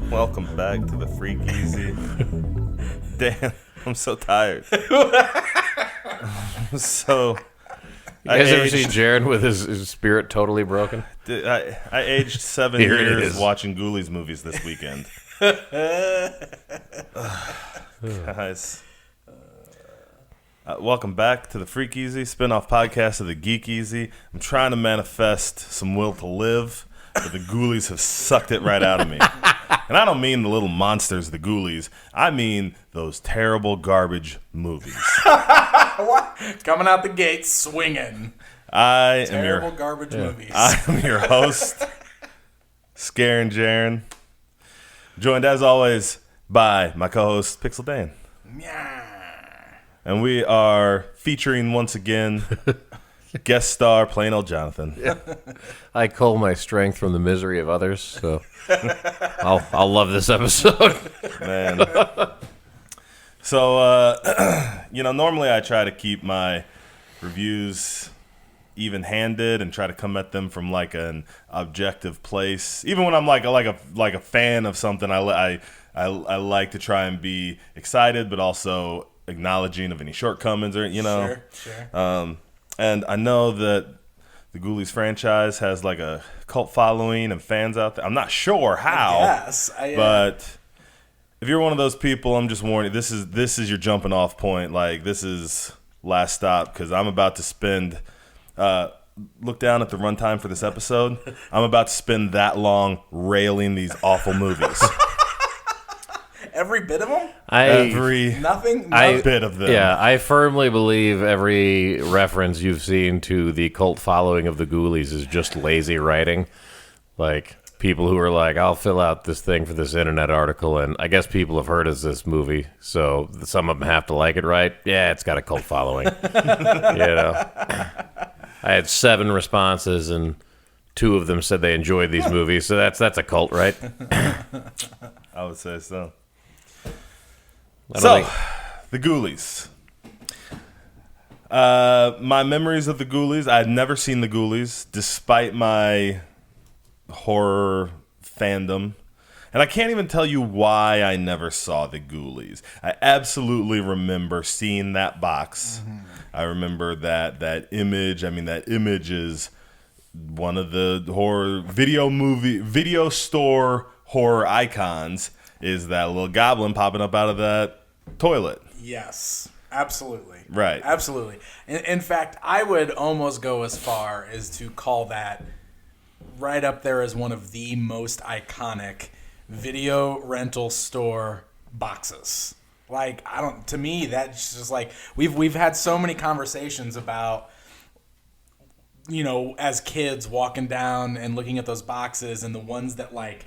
Welcome back to the Freek Easy. Damn, I'm so tired. So, You guys ever see Jared with his spirit totally broken? I aged 7 years watching Ghoulies movies this weekend. Guys, welcome back to the Freek Easy, spin-off podcast of the Geek Easy. I'm trying to manifest some will to live, but the Ghoulies have sucked it right out of me. And I don't mean the little monsters, the Ghoulies. I mean those terrible garbage movies. What? Coming out the gate swinging. Terrible garbage movies. I am your host, Scarin' Jaren. Joined as always by my co-host, Pixel Dan. And we are featuring once again guest star Plain Old Jonathan. I cull my strength from the misery of others, so I'll love this episode. Man. So, normally I try to keep my reviews even-handed and try to come at them from like an objective place. Even when I'm like a fan of something, I like to try and be excited, but also acknowledging of any shortcomings or Sure. And I know that the Ghoulies franchise has like a cult following and fans out there. I'm not sure how. Yes, but if you're one of those people, I'm just warning you, this is your jumping off point. Like, this is last stop, because I'm about to spend look down at the runtime for this episode. I'm about to spend that long railing these awful movies. Every bit of them? Nothing bit of them. Yeah, I firmly believe every reference you've seen to the cult following of the Ghoulies is just lazy writing. Like, people who are like, I'll fill out this thing for this internet article, and I guess people have heard of this movie, so some of them have to like it, right? Yeah, it's got a cult following. I had 7 responses, and 2 of them said they enjoyed these movies, so that's a cult, right? I would say so. The Ghoulies. My memories of the Ghoulies, I had never seen the Ghoulies, despite my horror fandom. And I can't even tell you why I never saw the Ghoulies. I absolutely remember seeing that box. Mm-hmm. I remember that image. I mean, that image is one of the horror video store horror icons, is that little goblin popping up out of that toilet. Yes, absolutely. Right. Absolutely. In fact, I would almost go as far as to call that right up there as one of the most iconic video rental store boxes. Like, to me, that's just like, we've had so many conversations about, as kids walking down and looking at those boxes, and the ones that like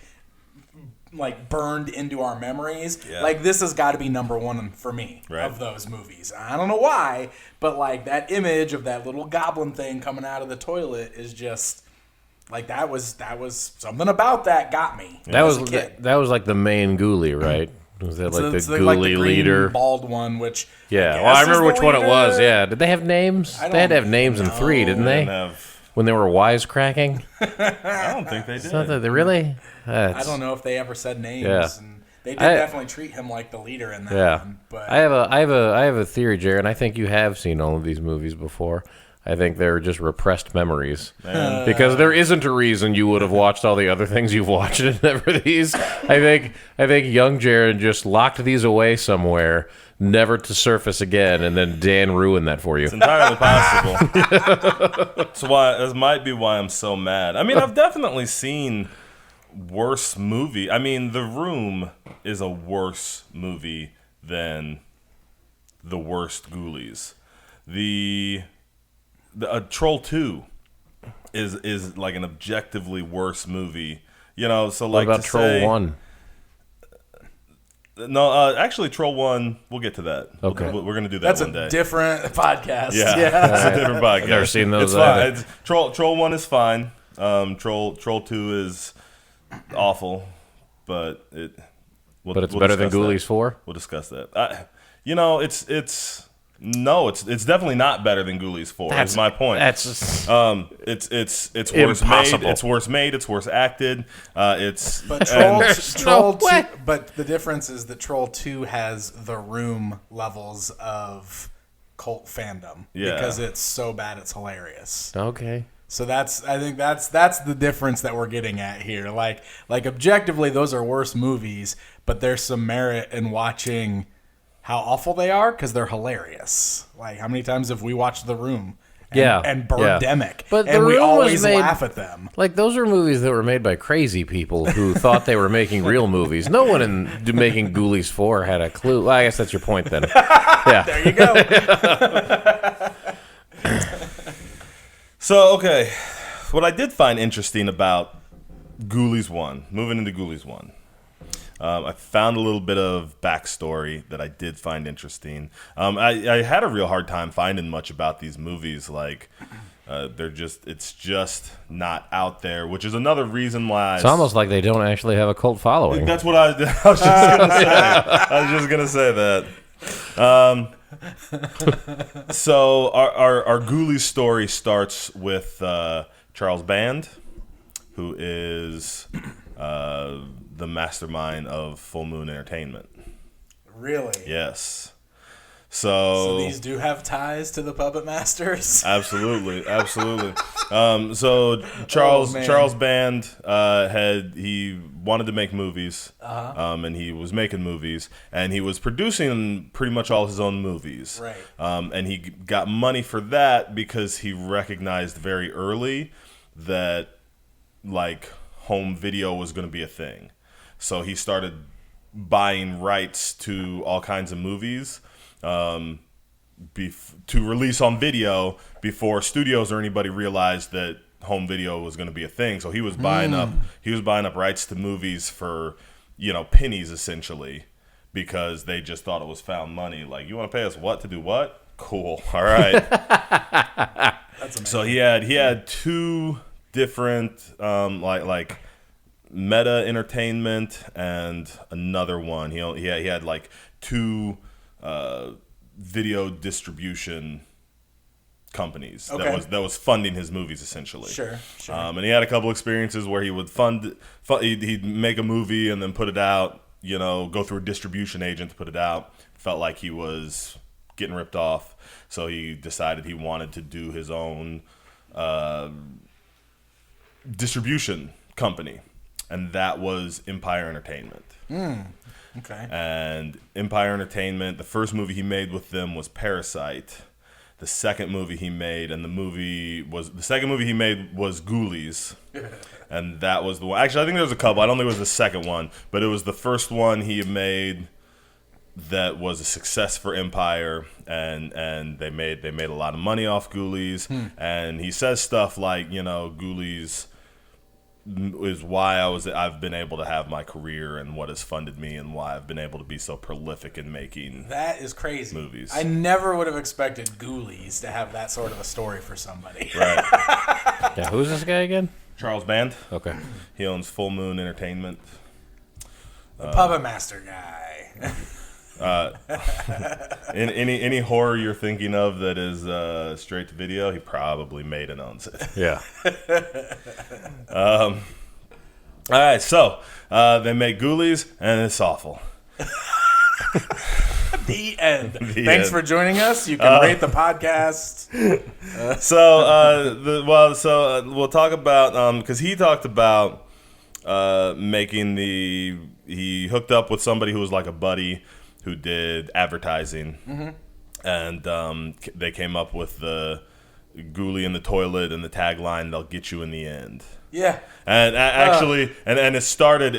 burned into our memories. Yeah. Like, this has got to be number one for me, right, of those movies. I don't know why, but like that image of that little goblin thing coming out of the toilet is just like, that was something about that got me. That was like the main ghoulie, right? Was that like the ghoulie leader? Bald one, which I remember which one it was. Yeah, did they have names? They had to have names in 3, didn't they? When they were wisecracking? I don't think they did. They really? I don't know if they ever said names. Yeah. And they did definitely treat him like the leader in that one. But I have a theory, Jared, and I think you have seen all of these movies before. I think they're just repressed memories. Because there isn't a reason you would have watched all the other things you've watched and never these. I think young Jared just locked these away somewhere, never to surface again, and then Dan ruined that for you. It's entirely possible. This might be why I'm so mad. I mean, I've definitely seen worse movie. I mean, The Room is a worse movie than the worst Ghoulies. The Troll 2 is like an objectively worse movie. So like, what about Troll 1? No, actually, Troll 1, we'll get to that. Okay. We're going to do that one day. That's a different podcast. Yeah. It's a different podcast. I've never seen those. It's fine. Troll 1 is fine. Troll 2 is awful, but it's better than Ghoulies 4? We'll discuss that. It's No, it's definitely not better than Ghoulies 4. That's my point. That's it's worse impossible. made. It's worse made. It's worse acted. But no 2, way. but the difference is that Troll 2 has the Room levels of cult fandom because it's so bad it's hilarious. okay. So I think that's the difference that we're getting at here. Like objectively, those are worse movies, but there's some merit in watching how awful they are because they're hilarious. Like, how many times have we watched The Room? And Birdemic, But and The we Room always was made, laugh at them. Like, those are movies that were made by crazy people who thought they were making real movies. No one in making Ghoulies 4 had a clue. Well, I guess that's your point then. Yeah. There you go. So, okay, what I did find interesting about Ghoulies 1, moving into Ghoulies 1, I found a little bit of backstory that I did find interesting. I had a real hard time finding much about these movies. Like, it's just not out there, which is another reason why. It's almost like they don't actually have a cult following. That's what I was just gonna say. I was just gonna say that. So our Ghoulies story starts with Charles Band, who is the mastermind of Full Moon Entertainment. Really? Yes. So these do have ties to the Puppet Masters? Absolutely. So Charles Band he wanted to make movies, and he was making movies, and he was producing pretty much all his own movies. Right. And he got money for that because he recognized very early that like home video was going to be a thing. So he started buying rights to all kinds of movies to release on video before studios or anybody realized that home video was going to be a thing. So he was buying up rights to movies for, pennies essentially, because they just thought it was found money. Like, you want to pay us what to do what? Cool. All right. That's amazing. So he had two different like Meta Entertainment and another one. He had like two video distribution companies that was funding his movies essentially. Sure. And he had a couple experiences where he would he'd make a movie and then put it out, go through a distribution agent to put it out. Felt like he was getting ripped off, so he decided he wanted to do his own distribution company, and that was Empire Entertainment. Okay. And Empire Entertainment, the first movie he made with them was Parasite. The second movie he made, was Ghoulies, and that was the one. Actually, I think there was a couple. I don't think it was the second one, but it was the first one he made that was a success for Empire, and they made a lot of money off Ghoulies. And he says stuff like, Ghoulies is why I've been able to have my career and what has funded me and why I've been able to be so prolific in making that is crazy movies. I never would have expected Ghoulies to have that sort of a story for somebody. Right. Yeah, who's this guy again? Charles Band. Okay. He owns Full Moon Entertainment. The Puppet Master guy. In any horror you're thinking of that is straight to video, he probably made and owns it. Yeah. All right, so they make Ghoulies, and it's awful. The end. Thanks for joining us. You can rate the podcast. We'll talk about because he talked about making he hooked up with somebody who was like a buddy who did advertising, and they came up with the Ghoulie in the toilet and the tagline, "They'll get you in the end." Yeah. And actually, and it started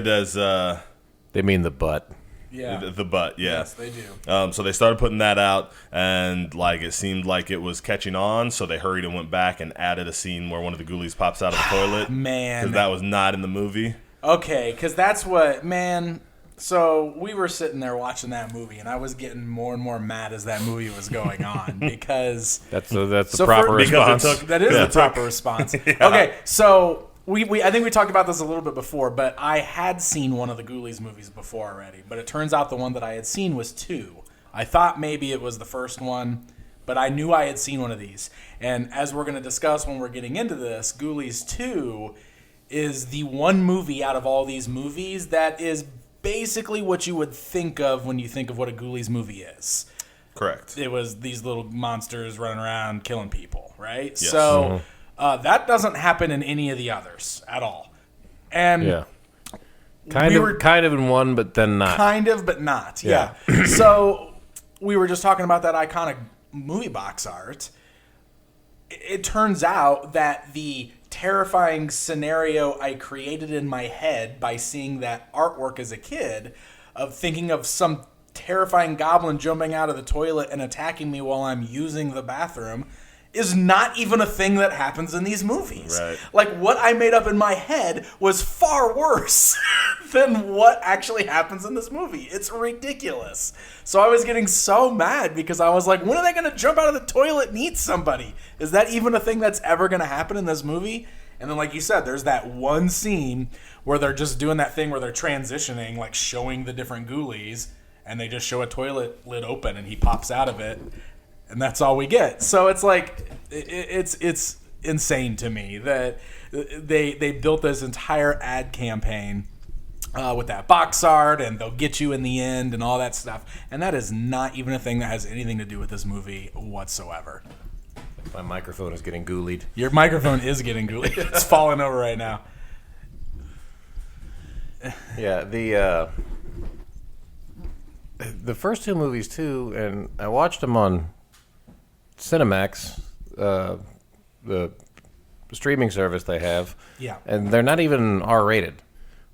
as They mean the butt. Yeah. The butt, yeah. Yes, they do. So they started putting that out, and like it seemed like it was catching on, so they hurried and went back and added a scene where one of the Ghoulies pops out of the toilet. Man. Because that was not in the movie. Okay, because that's what, man. So we were sitting there watching that movie, and I was getting more and more mad as that movie was going on because That's the proper response. that is the proper response. Yeah. Okay, so I think we talked about this a little bit before, but I had seen one of the Ghoulies movies before already. But it turns out the one that I had seen was 2. I thought maybe it was the first one, but I knew I had seen one of these. And as we're going to discuss when we're getting into this, Ghoulies II is the one movie out of all these movies that is basically what you would think of when you think of what a Ghoulies movie is. Correct. It was these little monsters running around killing people, right? Yes. So that doesn't happen in any of the others at all. And kind of in one, but then not. Kind of, but not. Yeah. So we were just talking about that iconic movie box art. It turns out that the terrifying scenario I created in my head by seeing that artwork as a kid of thinking of some terrifying goblin jumping out of the toilet and attacking me while I'm using the bathroom is not even a thing that happens in these movies. Right. Like, what I made up in my head was far worse than what actually happens in this movie. It's ridiculous. So I was getting so mad because I was like, when are they going to jump out of the toilet and eat somebody? Is that even a thing that's ever going to happen in this movie? And then, like you said, there's that one scene where they're just doing that thing where they're transitioning, like showing the different ghoulies, and they just show a toilet lid open and he pops out of it. And that's all we get. So it's like, it's insane to me that they built this entire ad campaign with that box art, and they'll get you in the end and all that stuff. And that is not even a thing that has anything to do with this movie whatsoever. My microphone is getting ghoulied. Your microphone is getting ghoulied. It's falling over right now. Yeah, the first two movies too, and I watched them on Cinemax, the streaming service they have. Yeah. And they're not even R-rated,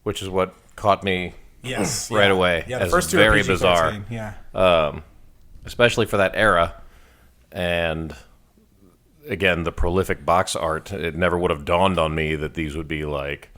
which is what caught me right away. Yeah, the as first two very are bizarre. PG-13, yeah. Especially for that era. And again, the prolific box art, it never would have dawned on me that these would be like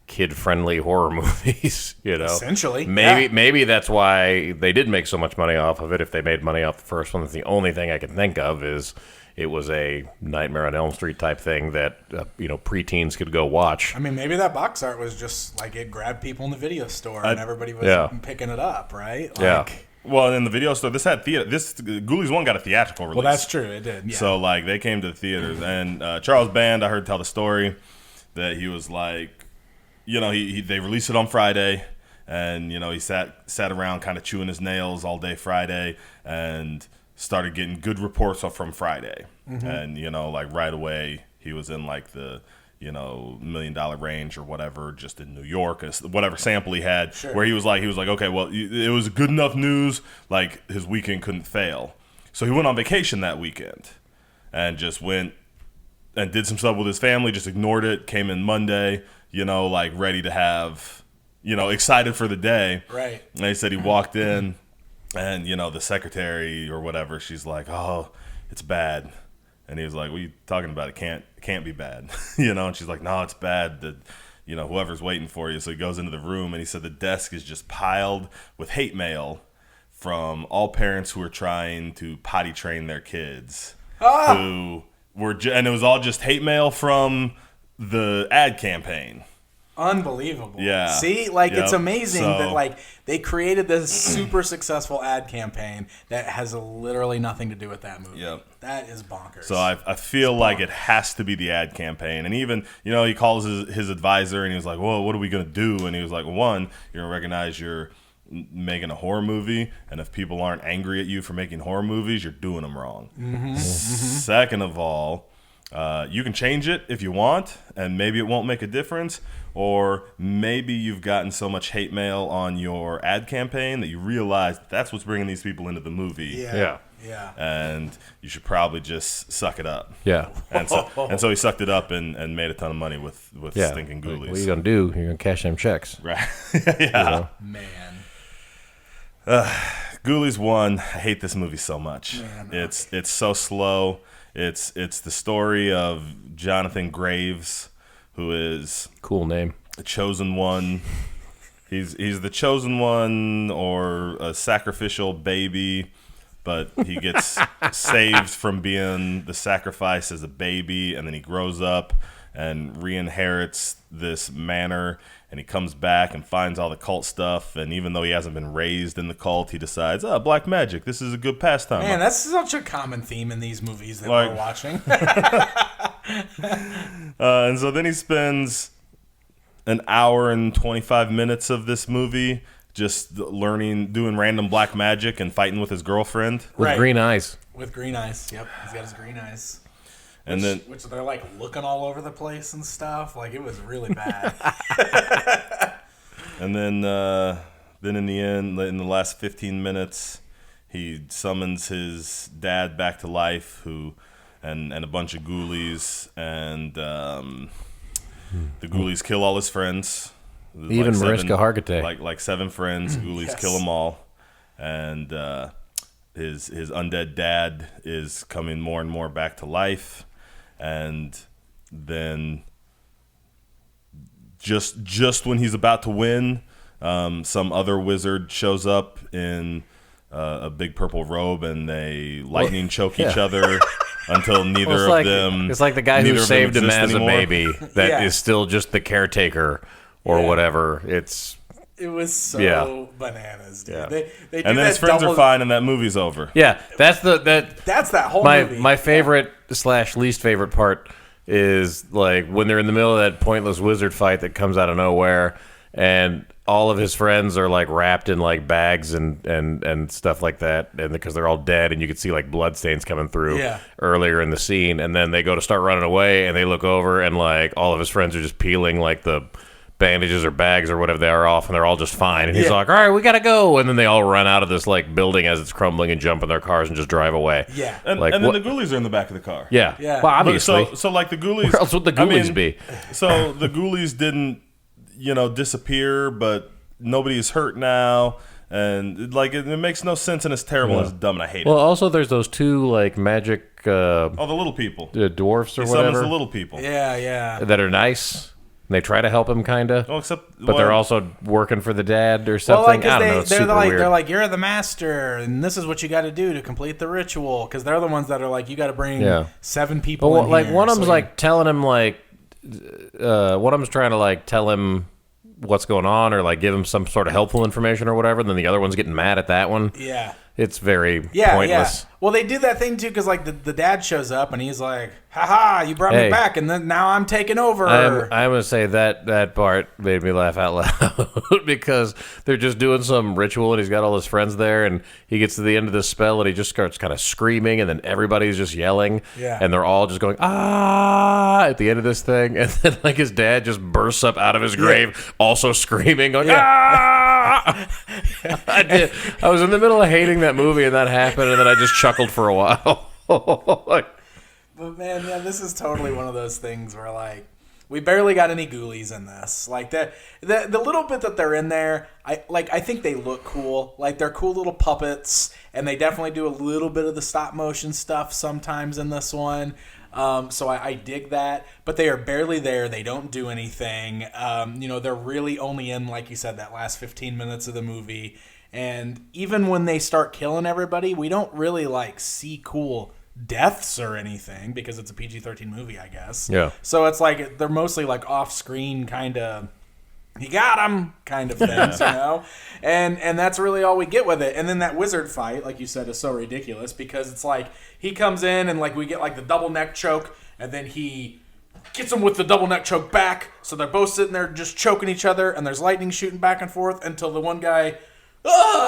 kid-friendly horror movies, you know. Essentially, maybe that's why they did make so much money off of it. If they made money off the first one, that's the only thing I can think of is it was a Nightmare on Elm Street type thing that preteens could go watch. I mean, maybe that box art was just like it grabbed people in the video store and everybody was picking it up, right? Like, Well, in the video store, this had theater. This Ghoulies 1 got a theatrical release. Well, that's true. It did. Yeah. So like they came to the theaters, and Charles Band, I heard tell the story that he was like, they released it on Friday, and he sat around kind of chewing his nails all day Friday, and started getting good reports from Friday, and like right away he was in like the $1 million range or whatever, just in New York, whatever sample he had, where he was like, okay, well, it was good enough news, like his weekend couldn't fail. So he went on vacation that weekend and just went and did some stuff with his family, just ignored it, came in Monday, like ready to have, excited for the day. Right. And he said he walked in and, the secretary or whatever, she's like, oh, it's bad. And he was like, what are you talking about? It can't be bad. And she's like, no, it's bad. Whoever's waiting for you. So he goes into the room, and he said the desk is just piled with hate mail from all parents who are trying to potty train their kids. Who were, and it was all just hate mail from the ad campaign. Unbelievable. Yeah. See, it's amazing that they created this super successful ad campaign that has literally nothing to do with that movie. Yep. That is bonkers. So I feel like it has to be the ad campaign. And even, he calls his advisor, and he was like, well, what are we going to do? And he was like, well, one, you're going to recognize you're making a horror movie, and if people aren't angry at you for making horror movies, you're doing them wrong. Second of all, you can change it if you want, and maybe it won't make a difference. Or maybe you've gotten so much hate mail on your ad campaign that you realize that's what's bringing these people into the movie. Yeah. And you should probably just suck it up. Yeah. And so he sucked it up and made a ton of money with stinking Ghoulies. What are you going to do? You're going to cash them checks. Right. Yeah. Man. Ghoulies 1, I hate this movie so much. Man, it's so slow. It's the story of Jonathan Graves, who is cool name, the chosen one. He's the chosen one, or a sacrificial baby, but he gets saved from being the sacrifice as a baby, and then he grows up and re-inherits this manor, and he comes back and finds all the cult stuff, and even though he hasn't been raised in the cult, he decides, black magic, this is a good pastime. Man, that's such a common theme in these movies that we're watching. And so then he spends an hour and 25 minutes of this movie just doing random black magic and fighting with his girlfriend. With green eyes. With green eyes, yep. He's got his green eyes. And which they're like looking all over the place and stuff. Like, it was really bad. And then in the end, in the last 15 minutes, he summons his dad back to life, and a bunch of ghoulies, and the ghoulies kill all his friends. Even Mariska Hargitay. Like 7 friends, ghoulies kill them all, and his undead dad is coming more and more back to life, and then just when he's about to win, some other wizard shows up in a big purple robe, and they lightning choke each other until neither of them. It's like the guy who saved him as a baby that is still just the caretaker or whatever. It was so bananas, dude. Yeah. They and then his friends are fine, and that movie's over. Yeah, that's that whole movie. My favorite / least favorite part is like when they're in the middle of that pointless wizard fight that comes out of nowhere, and all of his friends are like wrapped in like bags and stuff like that, and because they're all dead, and you can see like blood stains coming through earlier in the scene, and then they go to start running away, and they look over, and like all of his friends are just peeling like the bandages or bags or whatever they are off, and they're all just fine, and he's like, all right, we gotta go, and then they all run out of this like building as it's crumbling and jump in their cars and just drive away. And then the ghoulies are in the back of the car. Well, obviously. So like the ghoulies, where else would the ghoulies be? So the ghoulies didn't disappear, but nobody's hurt now, and like it makes no sense, and it's terrible and it's dumb, and I hate it. Well, also there's those 2 like magic the little people, dwarfs or he whatever, summons the little people that are nice. They try to help him, kind of. But they're also working for the dad or something. Well, like, I don't know. It's they're super weird. They're like, you're the master, and this is what you got to do to complete the ritual. Because they're the ones that are like, you got to bring 7 people. But in like here, one of them's like telling him like, one of them's trying to like tell him what's going on or like give him some sort of helpful information or whatever. And then the other one's getting mad at that one. Yeah. It's very pointless. Well, they do that thing too because like the dad shows up and he's like, "Ha, you brought me back, and then now I'm taking over." I'm gonna say that part made me laugh out loud because they're just doing some ritual and he's got all his friends there, and he gets to the end of this spell and he just starts kind of screaming, and then everybody's just yelling, and they're all just going at the end of this thing, and then like his dad just bursts up out of his grave, also screaming, going I was in the middle of hating that movie and that happened, and then I just chuckled for a while. But man, this is totally one of those things where like we barely got any ghoulies in this. Like the little bit that they're in there, I think they look cool. Like they're cool little puppets, and they definitely do a little bit of the stop motion stuff sometimes in this one. So I dig that, but they are barely there. They don't do anything. They're really only in, like you said, that last 15 minutes of the movie. And even when they start killing everybody, we don't really like see cool deaths or anything because it's a PG-13 movie, I guess. Yeah. So it's like they're mostly like off-screen kind of, you got him kind of things, And that's really all we get with it. And then that wizard fight, like you said, is so ridiculous because it's like he comes in and like we get like the double neck choke, and then he gets him with the double neck choke back. So they're both sitting there just choking each other, and there's lightning shooting back and forth until the one guy,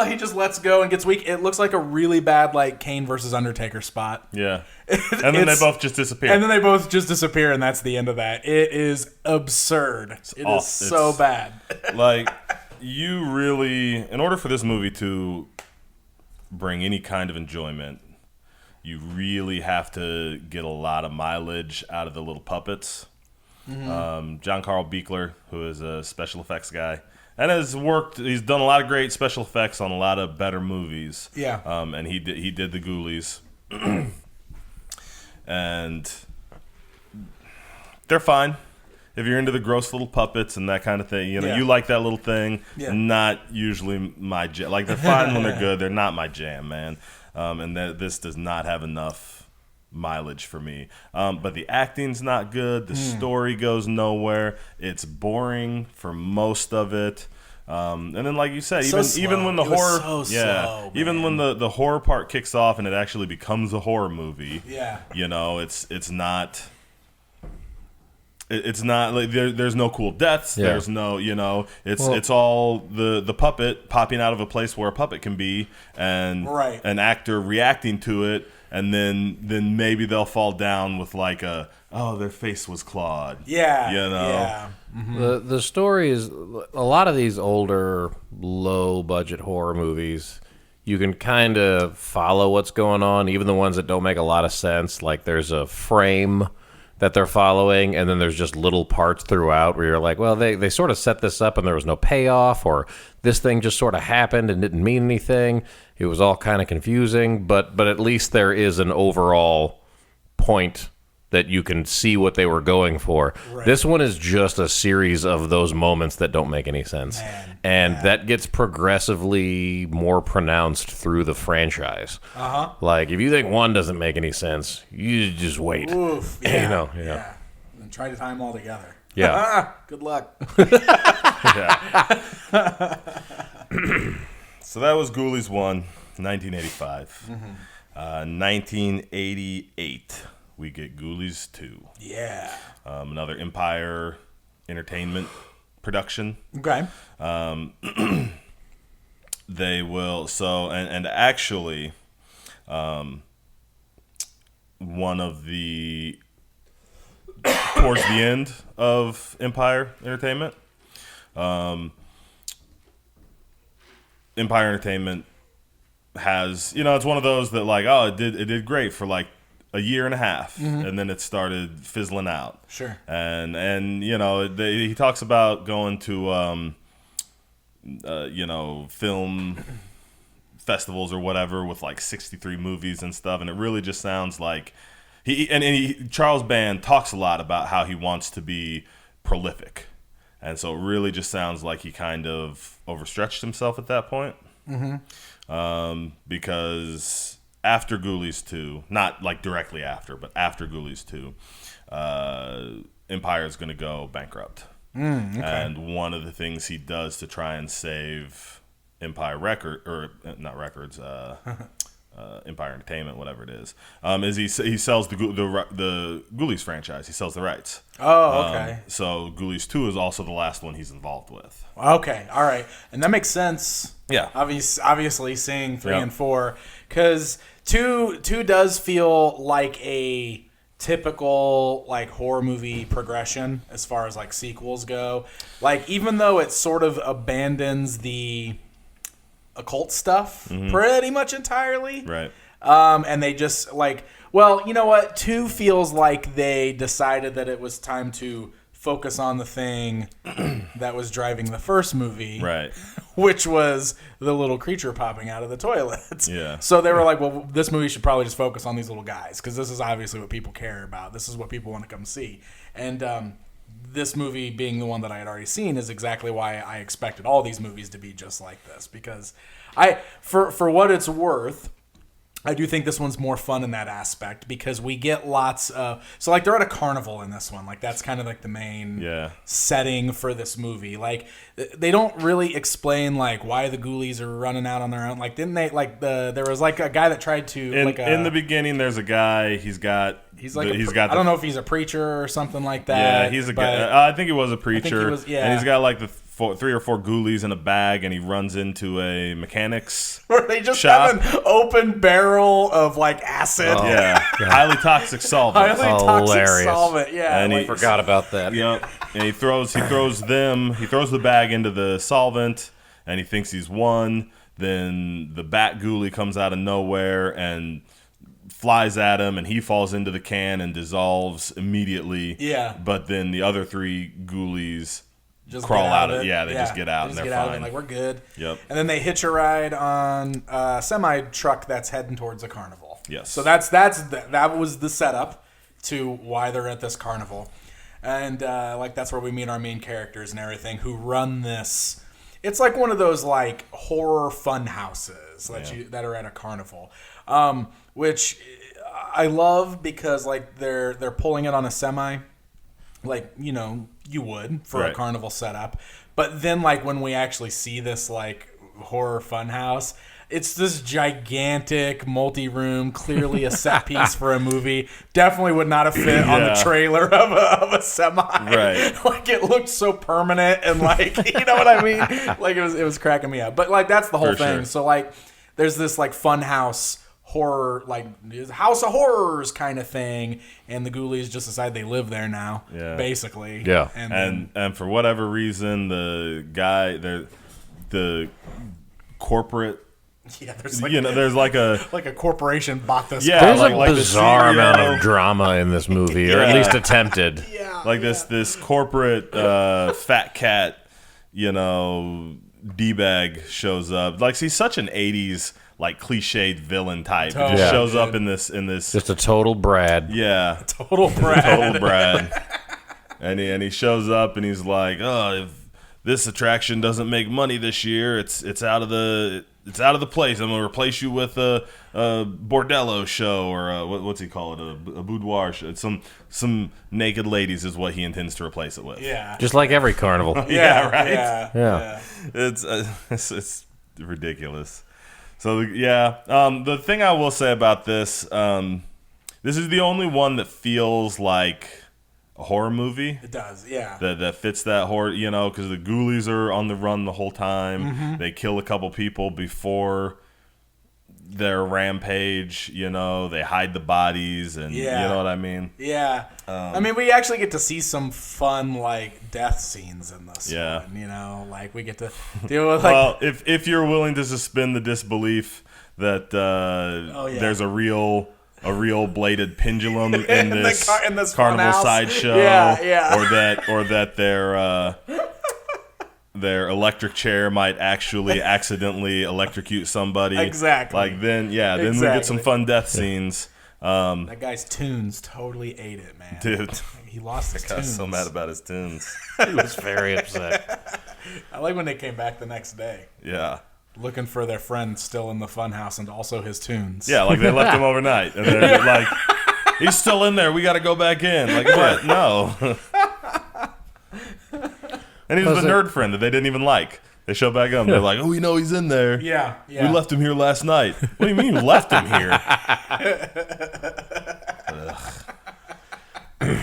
he just lets go and gets weak. It looks like a really bad like Kane versus Undertaker spot. Yeah. And then they both just disappear. And then they both just disappear, and that's the end of that. It is absurd. It's so bad. Like, you really, in order for this movie to bring any kind of enjoyment, you really have to get a lot of mileage out of the little puppets. Mm-hmm. John Carl Buechler, who is a special effects guy, and he's done a lot of great special effects on a lot of better movies. Yeah. And he did the Ghoulies. And they're fine. If you're into the gross little puppets and that kind of thing, you like that little thing. Yeah. Not usually my jam. Like, they're fine when they're good. They're not my jam, man. And this does not have enough mileage for me. But the acting's not good. The story goes nowhere. It's boring for most of it. And then, like you said, even when the horror, even when the horror part kicks off and it actually becomes a horror movie, you know, it's not. It's not like there's no cool deaths. Yeah. There's no, you know, it's all the puppet popping out of a place where a puppet can be, and an actor reacting to it, and then maybe they'll fall down with like their face was clawed. Yeah, you know. Yeah. Mm-hmm. The story is a lot of these older low budget horror movies. You can kind of follow what's going on, even the ones that don't make a lot of sense. Like there's a frame that they're following, and then there's just little parts throughout where you're like, well, they sort of set this up and there was no payoff, or this thing just sort of happened and didn't mean anything. It was all kind of confusing, but at least there is an overall point that you can see what they were going for. Right. This one is just a series of those moments that don't make any sense. That gets progressively more pronounced through the franchise. Like, if you think one doesn't make any sense, you just wait. Oof, you know, and try to tie them all together. Yeah. Good luck. So that was Ghoulies 1, 1985. 1988. We get Ghoulies II. Yeah. Another Empire Entertainment production. Okay. They will and actually one of the towards the end of Empire Entertainment, Empire Entertainment has, you know, it's one of those that like, it did great for like a year and a half, and then it started fizzling out. Sure. And you know, he talks about going to you know, film festivals or whatever with like 63 movies and stuff, and it really just sounds like Charles Band talks a lot about how he wants to be prolific, and so it really just sounds like he kind of overstretched himself at that point. Because after Ghoulies 2, not like directly after, but after Ghoulies 2, Empire is going to go bankrupt. Okay. And one of the things he does to try and save Empire Empire Entertainment, whatever it is he sells the Ghoulies franchise. He sells the rights. Oh, okay. So Ghoulies 2 is also the last one he's involved with. Okay, all right. And that makes sense. Yeah. Obviously seeing 3 and 4, because 2 does feel like a typical like horror movie progression as far as like sequels go. Like, even though it sort of abandons the occult stuff pretty much entirely. Right. And they just like, well, you know what? 2 feels like they decided that it was time to focus on the thing that was driving the first movie. Right. Which was the little creature popping out of the toilet. Yeah. So they were like, well, this movie should probably just focus on these little guys, because this is obviously what people care about. This is what people want to come see. And this movie, being the one that I had already seen, is exactly why I expected all these movies to be just like this. Because for what it's worth, I do think this one's more fun in that aspect, because we get lots of... So, like, they're at a carnival in this one. Like, that's kind of, like, the main setting for this movie. Like, they don't really explain, like, why the Ghoulies are running out on their own. Like, didn't they... Like, there was, like, a guy that tried to... In the beginning, there's a guy, I don't know if he's a preacher or something like that. Yeah, he's a guy... I think he was a preacher. And he's got, like, the 3 or 4 ghoulies in a bag, and he runs into a mechanics where they just shop. have an open barrel of like acid. Highly toxic solvent. Toxic solvent. Yeah, and I forgot about that. Yep. And he throws the bag into the solvent, and he thinks he's won. Then the bat ghoulie comes out of nowhere and flies at him, and he falls into the can and dissolves immediately. Yeah. But then the other 3 ghoulies just crawl out of it. Yeah, they just get out and they're fine. Like, we're good. Yep. And then they hitch a ride on a semi truck that's heading towards a carnival. Yes. So that was the setup to why they're at this carnival, and like that's where we meet our main characters and everything who run this. It's like one of those like horror fun houses that are at a carnival, which I love because like they're pulling it on a semi, like you would for a carnival setup, but then like when we actually see this like horror funhouse, it's this gigantic multi-room, clearly a set piece for a movie. Definitely would not have fit on the trailer of a semi. Right. Like it looked so permanent and like you know what I mean? Like it was cracking me up. But like that's the whole thing. Sure. So like there's this like funhouse horror, like House of Horrors kind of thing, and the Ghoulies just decide they live there now. Yeah. Basically. Yeah. And for whatever reason, the guy the corporate. Yeah, there's like there's like a corporation bought this. Yeah, there's like a bizarre amount of drama in this movie, or at least attempted. This corporate fat cat, D-bag shows up. Like he's such an '80s like cliched villain type. He just shows up in this. Just a total Brad. Yeah, total Brad. And he shows up and he's like, oh, if this attraction doesn't make money this year, it's out of the place. I'm gonna replace you with a bordello show, or what's he call it? A boudoir show. Some naked ladies is what he intends to replace it with. Yeah, just like every carnival. Yeah, right. Yeah. It's ridiculous. So the thing I will say about this, this is the only one that feels like a horror movie. It does, yeah. That fits that horror, because the Ghoulies are on the run the whole time. Mm-hmm. They kill a couple people before their rampage. They hide the bodies, and you know what I mean. Yeah, I mean we actually get to see some fun like death scenes in this. Yeah, one, like we get to deal with. Well, if you're willing to suspend the disbelief that there's a real bladed pendulum in this carnival sideshow, or that their electric chair might actually accidentally electrocute somebody. Exactly. Like then we get some fun death scenes. That guy's tunes totally ate it, man. Dude, he lost his tunes. I was so mad about his tunes. He was very upset. I like when they came back the next day. Yeah. Looking for their friend still in the funhouse and also his tunes. Yeah, like they left him overnight. And they're like, he's still in there. We got to go back in. Like, what? No. And he was a nerd friend that they didn't even like. They show back up. They're like, oh, we know he's in there. Yeah. We left him here last night. What do you mean you left him here?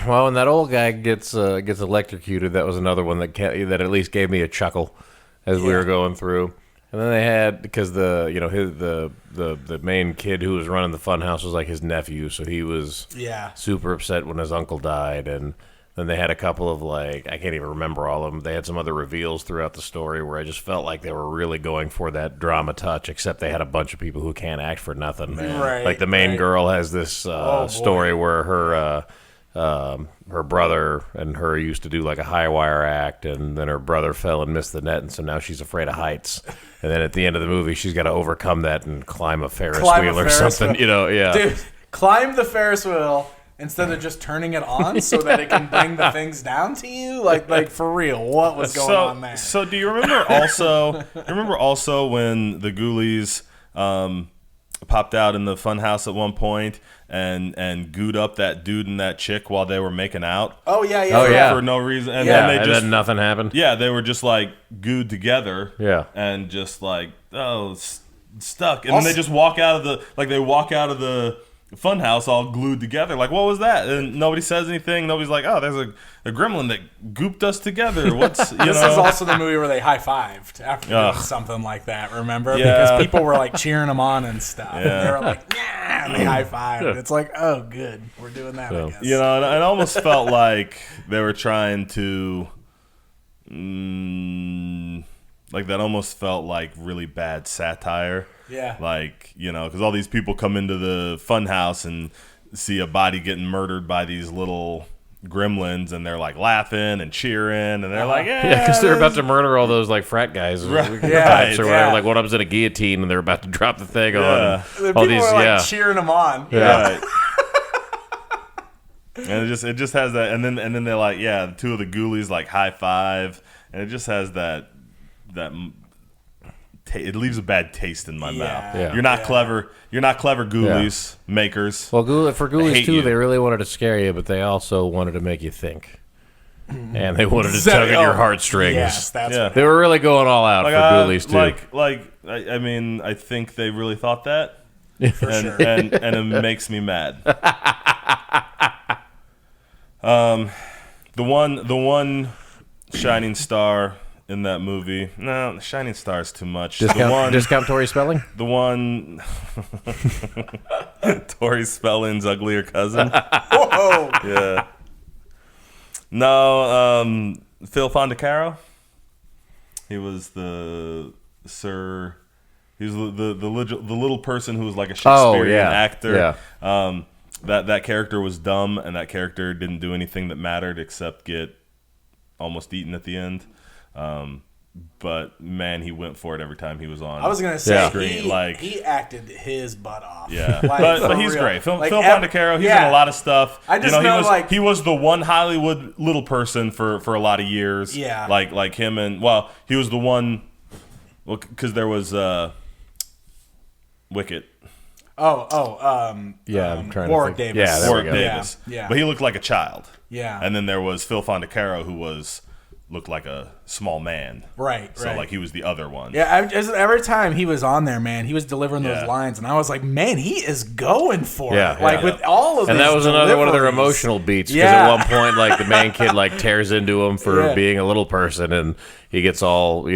Well, when that old guy gets electrocuted, that was another one that at least gave me a chuckle as we were going through. And then they had, because the main kid who was running the funhouse was like his nephew, so he was super upset when his uncle died. And then they had a couple of I can't even remember all of them. They had some other reveals throughout the story where I just felt like they were really going for that drama touch, except they had a bunch of people who can't act for nothing. Right, like the main girl has this story where her brother and her used to do like a high wire act, and then her brother fell and missed the net, and so now she's afraid of heights. And then at the end of the movie, she's got to overcome that and climb a Ferris wheel or something. Dude, climb the Ferris wheel instead of just turning it on so that it can bring the things down to you. Like for real, what was going on there? So do you remember also? When the Ghoulies popped out in the funhouse at one point and gooed up that dude and that chick while they were making out. Oh yeah. For no reason, and then then nothing happened. Yeah, they were just like gooed together. Yeah, and just like stuck, and then they just walk out of the funhouse all glued together. Like, what was that? And nobody says anything. Nobody's like, oh, there's a gremlin that gooped us together. What's This is also the movie where they high-fived after doing something like that, remember? Yeah. Because people were like cheering them on and stuff. Yeah. And they were like, yeah, and they high-fived. Yeah. It's like, oh, good. We're doing that, I guess. And it almost felt like they were trying to like that almost felt like really bad satire. Yeah. Like, because all these people come into the funhouse and see a body getting murdered by these little gremlins, and they're like laughing and cheering, and they're like, yeah, because they're about to murder all those like frat guys, right, or whatever. Like one of them's in a guillotine, and they're about to drop the thing on. And all these, are cheering them on. Yeah. Right. And it just has that, and then they're like, the two of the Ghoulies like high five, and it just has that it leaves a bad taste in my mouth. Yeah. You're not clever. You're not clever, Ghoulies makers. Well, for Ghoulies II, you. they really wanted to scare you, but they also wanted to make you think. And they wanted to tug at your heartstrings. Yes, that's what they were really going all out for Ghoulies II. I mean, I think they really thought that. For sure. And it makes me mad. The one shining star in that movie. No, shining star is too much. Discount Tori Spelling? The one Tori Spelling's uglier cousin. Whoa. Yeah. No, Phil Fondacaro. He was the Sir. He was the little person who was like a Shakespearean actor. Yeah. That character was dumb, and that character didn't do anything that mattered except get almost eaten at the end. But man, he went for it every time he was on. I was gonna say screen. he acted his butt off. Yeah, like, but he's real. great. Phil Like, Fondacaro, he's in a lot of stuff. I just he was the one Hollywood little person for a lot of years. Yeah, like him and he was the one. Well, because there was Wicket. I'm trying Warwick to think. Davis. Yeah, Warwick Davis. Yeah. But he looked like a child. Yeah. And then there was Phil Fondacaro, who looked like a small man. Right. So like he was the other one. Yeah. Every time he was on there, man, he was delivering those lines, and I was like, man, he is going for it. Like with all of. And that was another one of their emotional beats because at one point, like the main kid like tears into him for being a little person, and he gets all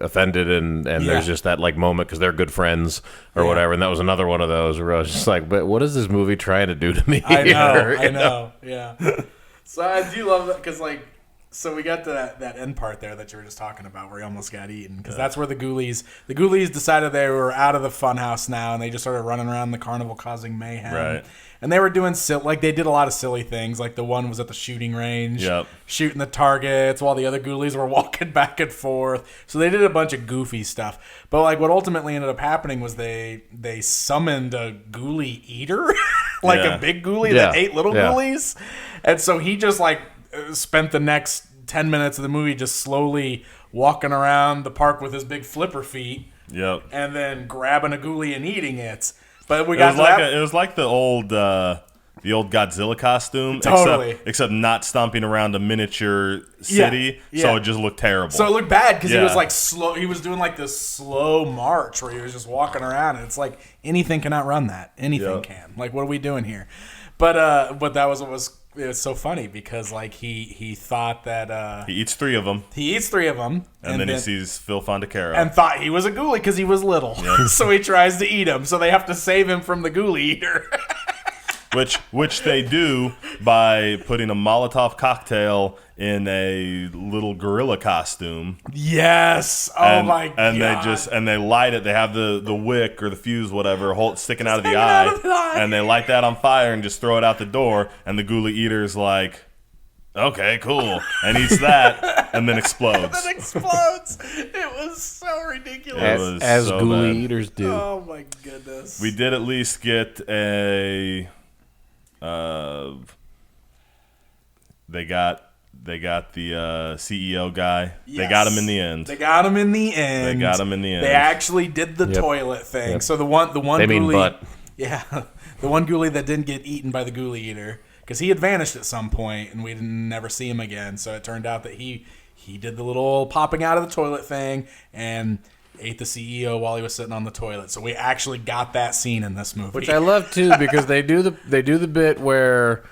offended, and there's just that like moment because they're good friends or whatever, and that was another one of those where I was just like, but what is this movie trying to do to me? I know. Yeah. So I do love that because like. So we got to that end part there that you were just talking about where he almost got eaten because that's where the Ghoulies decided they were out of the funhouse now and they just started running around the carnival causing mayhem. Right. And they were doing they did a lot of silly things. Like the one was at the shooting range, shooting the targets while the other Ghoulies were walking back and forth. So they did a bunch of goofy stuff. But like what ultimately ended up happening was they summoned a Ghoulie eater, like a big Ghoulie that ate little Ghoulies. And so he just like spent the next 10 minutes of the movie just slowly walking around the park with his big flipper feet. Yep. And then grabbing a Ghoulie and eating it. But it was like the old Godzilla costume, totally. except not stomping around a miniature city, so it just looked terrible. So it looked bad because he was like slow. He was doing like this slow march where he was just walking around, and it's like anything can outrun that. Anything can. Like, what are we doing here? But that was what was. It was so funny because like he thought that he eats 3 of them. And then he sees Phil Fondacaro and thought he was a Ghoulie because he was little. Yep. So he tries to eat him. So they have to save him from the Ghoulie eater. which they do by putting a Molotov cocktail in a little gorilla costume. Yes. Oh my god. And they light it. They have the wick or the fuse, whatever, sticking out of the eye, and they light that on fire and just throw it out the door. And the Ghoulie eater's like, okay, cool, and eats that, and then explodes. It was so ridiculous. As so Ghoulie eaters do. Oh my goodness. We did at least get a. They got the CEO guy. Yes. They got him in the end. They actually did the toilet thing. Yep. So the one they Ghoulie, mean butt. Yeah, the one Ghoulie that didn't get eaten by the Ghoulie eater because he had vanished at some point and we didn't never see him again. So it turned out that he did the little popping out of the toilet thing and ate the CEO while he was sitting on the toilet. So we actually got that scene in this movie, which I love too because they do the bit where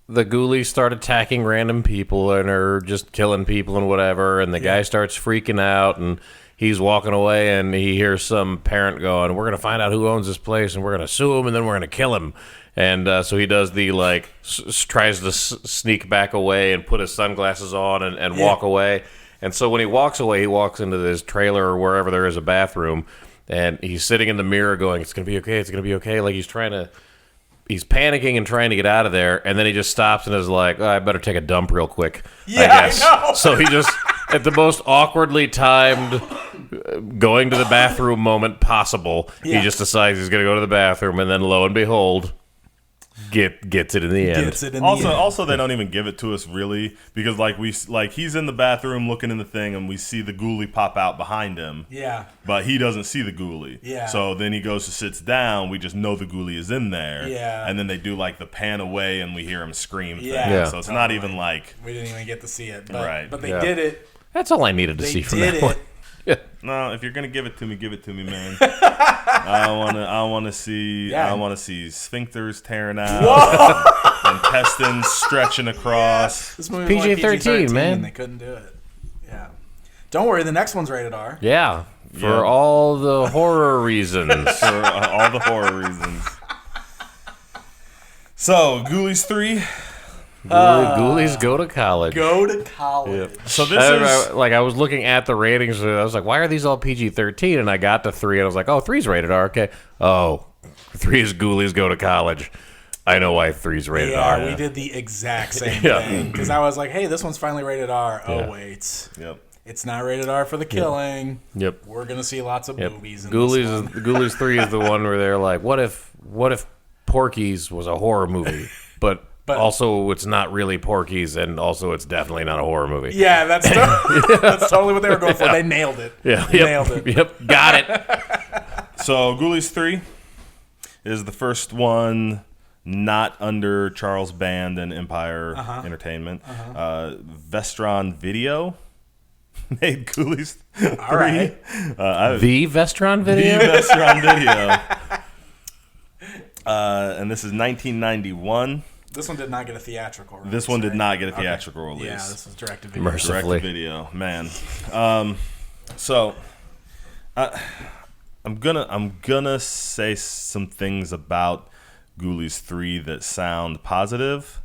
the Ghoulies start attacking random people and are just killing people and whatever, and the guy starts freaking out and he's walking away and he hears some parent going, "We're gonna find out who owns this place and we're gonna sue him and then we're gonna kill him." And so he does the tries to sneak back away and put his sunglasses on and walk away. And so when he walks away, he walks into this trailer or wherever there is a bathroom, and he's sitting in the mirror going, "It's gonna be okay. It's gonna be okay." Like he's panicking and trying to get out of there, and then he just stops and is like, "I better take a dump real quick." Yeah, I guess. I know. So he just, at the most awkwardly timed going to the bathroom moment possible, he just decides he's going to go to the bathroom, and then lo and behold, gets it in the end. Also, they don't even give it to us really because he's in the bathroom looking in the thing and we see the ghoulie pop out behind him. Yeah. But he doesn't see the ghoulie. Yeah. So then he goes to sits down. We just know the ghoulie is in there. Yeah. And then they do like the pan away and we hear him scream. Yeah. So it's not even like we didn't even get to see it. But they did it. That's all I needed to see from that one. No, if you're gonna give it to me, man. I want to see sphincters tearing out, and intestines stretching across. This movie was PG-13, man. And they couldn't do it. Yeah. Don't worry, the next one's rated R. Yeah, for all the horror reasons. For all the horror reasons. So, Ghoulies 3. Ghoulies go to college. Go to college. Yep. So this is I was looking at the ratings. I was like, why are these all PG-13? And I got to 3, and I was like, oh, 3's rated R. Okay. Oh, 3 is Ghoulies go to college. I know why 3's rated R. Yeah, we did the exact same thing. Because I was like, hey, this one's finally rated R. Oh, wait. Yep. It's not rated R for the killing. Yep. We're going to see lots of boobies in Ghoulies, this one. Ghoulies 3 is the one where they're like, what if Porky's was a horror movie? But also, it's not really Porky's, and also, it's definitely not a horror movie. Yeah, that's totally what they were going for. They nailed it. Yeah, nailed it. Yep, got it. So, Ghoulies 3 is the first one not under Charles Band and Empire Entertainment. Vestron Video made Ghoulies 3. All right. The Vestron Video? The Vestron Video. And this is 1991. This one did not get a theatrical release. This one did not get a theatrical release. Yeah, this was direct-to-video. Mercifully. Direct-to-video, man. So, I'm gonna say some things about Ghoulies 3 that sound positive.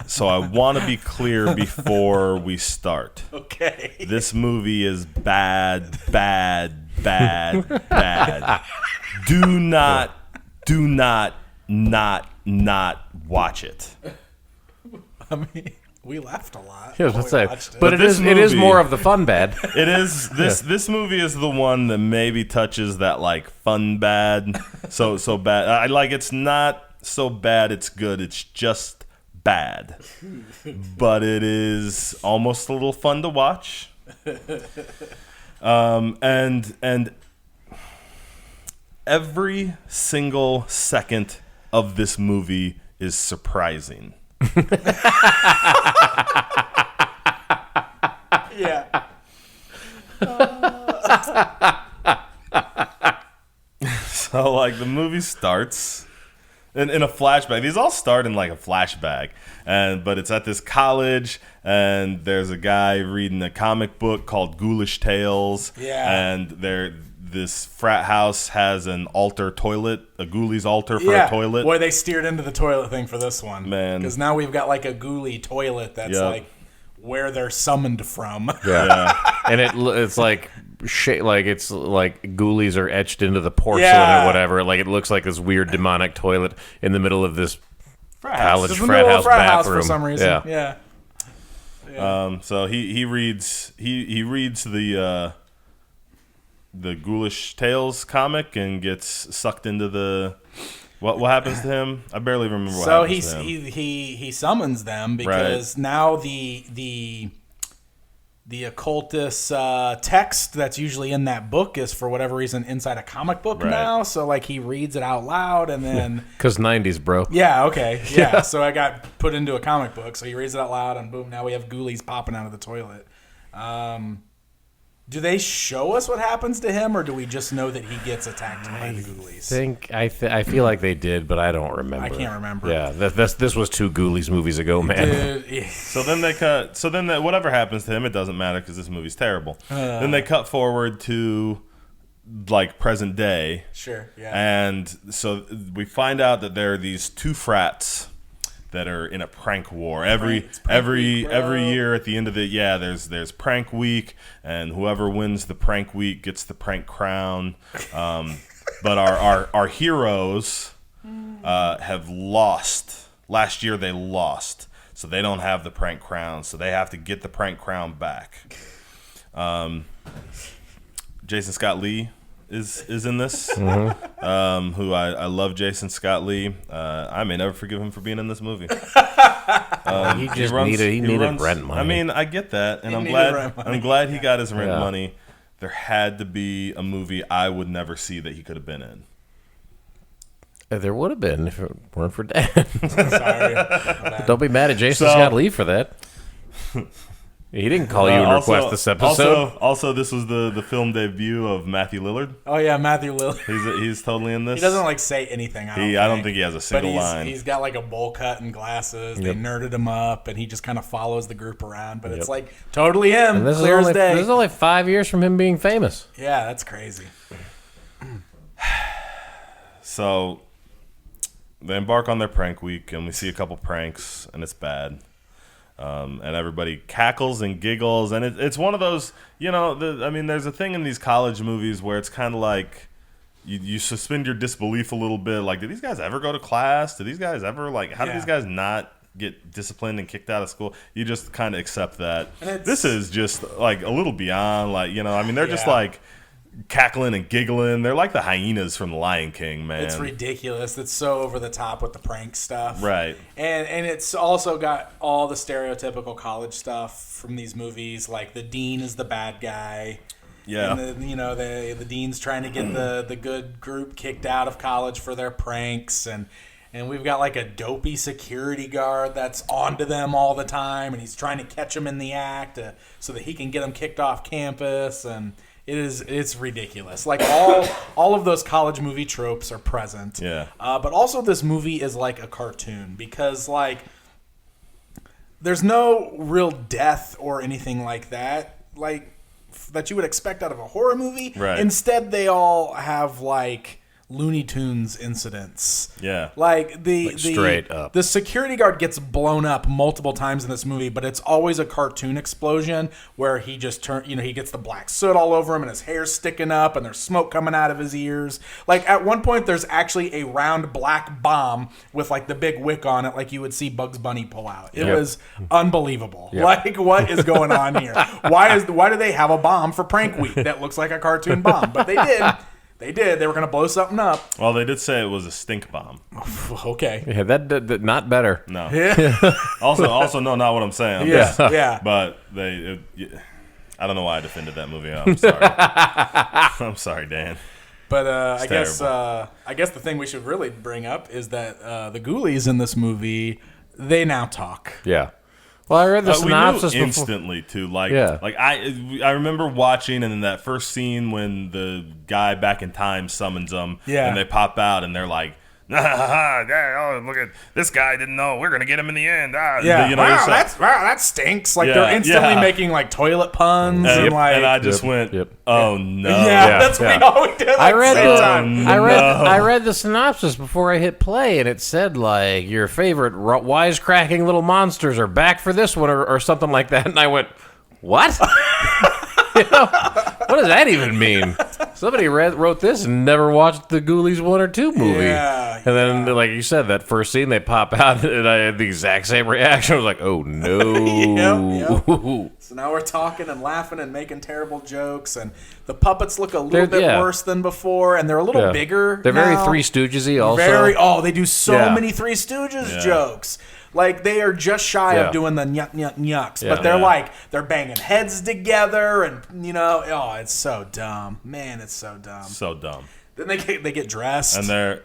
So I want to be clear before we start. Okay. This movie is bad. Do not watch it. I mean, we laughed a lot. Yeah, I was while gonna we say, watched but it. it is more of the fun bad. It is this movie is the one that maybe touches that like fun bad. So bad. I like it's not so bad it's good. It's just bad. But it is almost a little fun to watch. And every single second of this movie is surprising. Yeah. So, like, the movie starts in a flashback. These all start in, like, a flashback. But it's at this college, and there's a guy reading a comic book called Ghoulish Tales. Yeah. And this frat house has an altar toilet, a Ghoulies altar for a toilet. Boy, they steered into the toilet thing for this one. Man. Because now we've got, like, a ghoulie toilet that's, like, where they're summoned from. Yeah. And it's like it's like ghoulies are etched into the porcelain or whatever. Like it looks like this weird demonic toilet in the middle of this college frat house bathroom for some reason. Yeah. So he reads the Ghoulish Tales comic and gets sucked into the what happens to him? I barely remember what happens to him. he summons them because now the occultist text that's usually in that book is for whatever reason inside a comic book now. So like he reads it out loud and then because 90s, bro. Yeah, okay, yeah. So I got put into a comic book. So he reads it out loud and boom, now we have ghoulies popping out of the toilet. Do they show us what happens to him, or do we just know that he gets attacked by the ghoulies? I feel like they did, but I don't remember. I can't remember. Yeah, this was 2 Ghoulies movies ago, man. So then they cut. So then whatever happens to him, it doesn't matter because this movie's terrible. Then they cut forward to like present day. Sure. Yeah. And so we find out that there are these 2 frats that are in a prank war every year at the end of there's prank week, and whoever wins the prank week gets the prank crown. But our heroes have lost. Last year they lost, so they don't have the prank crown, so they have to get the prank crown back. Jason Scott Lee is in this. Mm-hmm. Who I love, Jason Scott Lee. I may never forgive him for being in this movie. He just needed rent money. I mean, I get that, and I'm glad he got his rent money. There had to be a movie I would never see that he could have been in. There would have been if it weren't for Dan. Sorry. Don't be mad at Jason Scott Lee for that. He didn't call you and request this episode. Also, this was the film debut of Matthew Lillard. Oh yeah, Matthew Lillard. He's totally in this. He doesn't say anything. I don't think he has a single line. He's got a bowl cut and glasses. They nerded him up, and he just kind of follows the group around. But it's totally him. And Clear as day. This is only 5 years from him being famous. Yeah, that's crazy. So they embark on their prank week, and we see a couple pranks, and it's bad. And everybody cackles and giggles, and it's one of those, there's a thing in these college movies where it's kind of like you suspend your disbelief a little bit. Like, did these guys ever go to class? Did these guys ever, how did these guys not get disciplined and kicked out of school? You just kind of accept that. This is just, a little beyond, they're just, cackling and giggling. They're like the hyenas from The Lion King, man. It's ridiculous. It's so over the top with the prank stuff. Right. And it's also got all the stereotypical college stuff from these movies. Like the dean is the bad guy. Yeah. And the dean's trying to get the good group kicked out of college for their pranks, and we've got a dopey security guard that's onto them all the time, and he's trying to catch them in the act so that he can get them kicked off campus. And it's ridiculous. All of those college movie tropes are present. Yeah. But also this movie is like a cartoon because there's no real death or anything like that that you would expect out of a horror movie. Right. Instead, they all have Looney Tunes incidents. Yeah. Straight up. The security guard gets blown up multiple times in this movie, but it's always a cartoon explosion where he just he gets the black soot all over him and his hair's sticking up and there's smoke coming out of his ears. At one point there's actually a round black bomb with the big wick on it you would see Bugs Bunny pull out. It was unbelievable. Yep. What is going on here? Why do they have a bomb for prank week that looks like a cartoon bomb? But they did. They did. They were going to blow something up. Well, they did say it was a stink bomb. Okay. Yeah, that not better. No. Yeah. Also, no, not what I'm saying. Yeah. But I don't know why I defended that movie. I'm sorry. I'm sorry, Dan. But I guess the thing we should really bring up is that the Ghoulies in this movie, they now talk. Yeah. Well, I read the synopsis we knew instantly too. I remember watching, and in that first scene when the guy back in time summons them, and they pop out, and they're like, oh, look at this guy didn't know we're gonna get him in the end. That stinks. They're instantly making toilet puns and I just went, oh no. Yeah, that's what we all did. I read the synopsis before I hit play, and it said your favorite wisecracking little monsters are back for this one, or something like that, and I went, what? What does that even mean? Somebody wrote this and never watched the Ghoulies 1 or 2 movie. Yeah. And then, like you said, that first scene, they pop out, and I had the exact same reaction. I was like, oh, no. Yep. So now we're talking and laughing and making terrible jokes, and the puppets look a little bit worse than before, and they're a little bigger. They're now. Very Three Stooges-y also. They do so many Three Stooges jokes. They are just shy of doing the nyuk nyuk nyuks, but they're banging heads together, and it's so dumb, man, it's so dumb, so dumb. Then they get dressed, and they're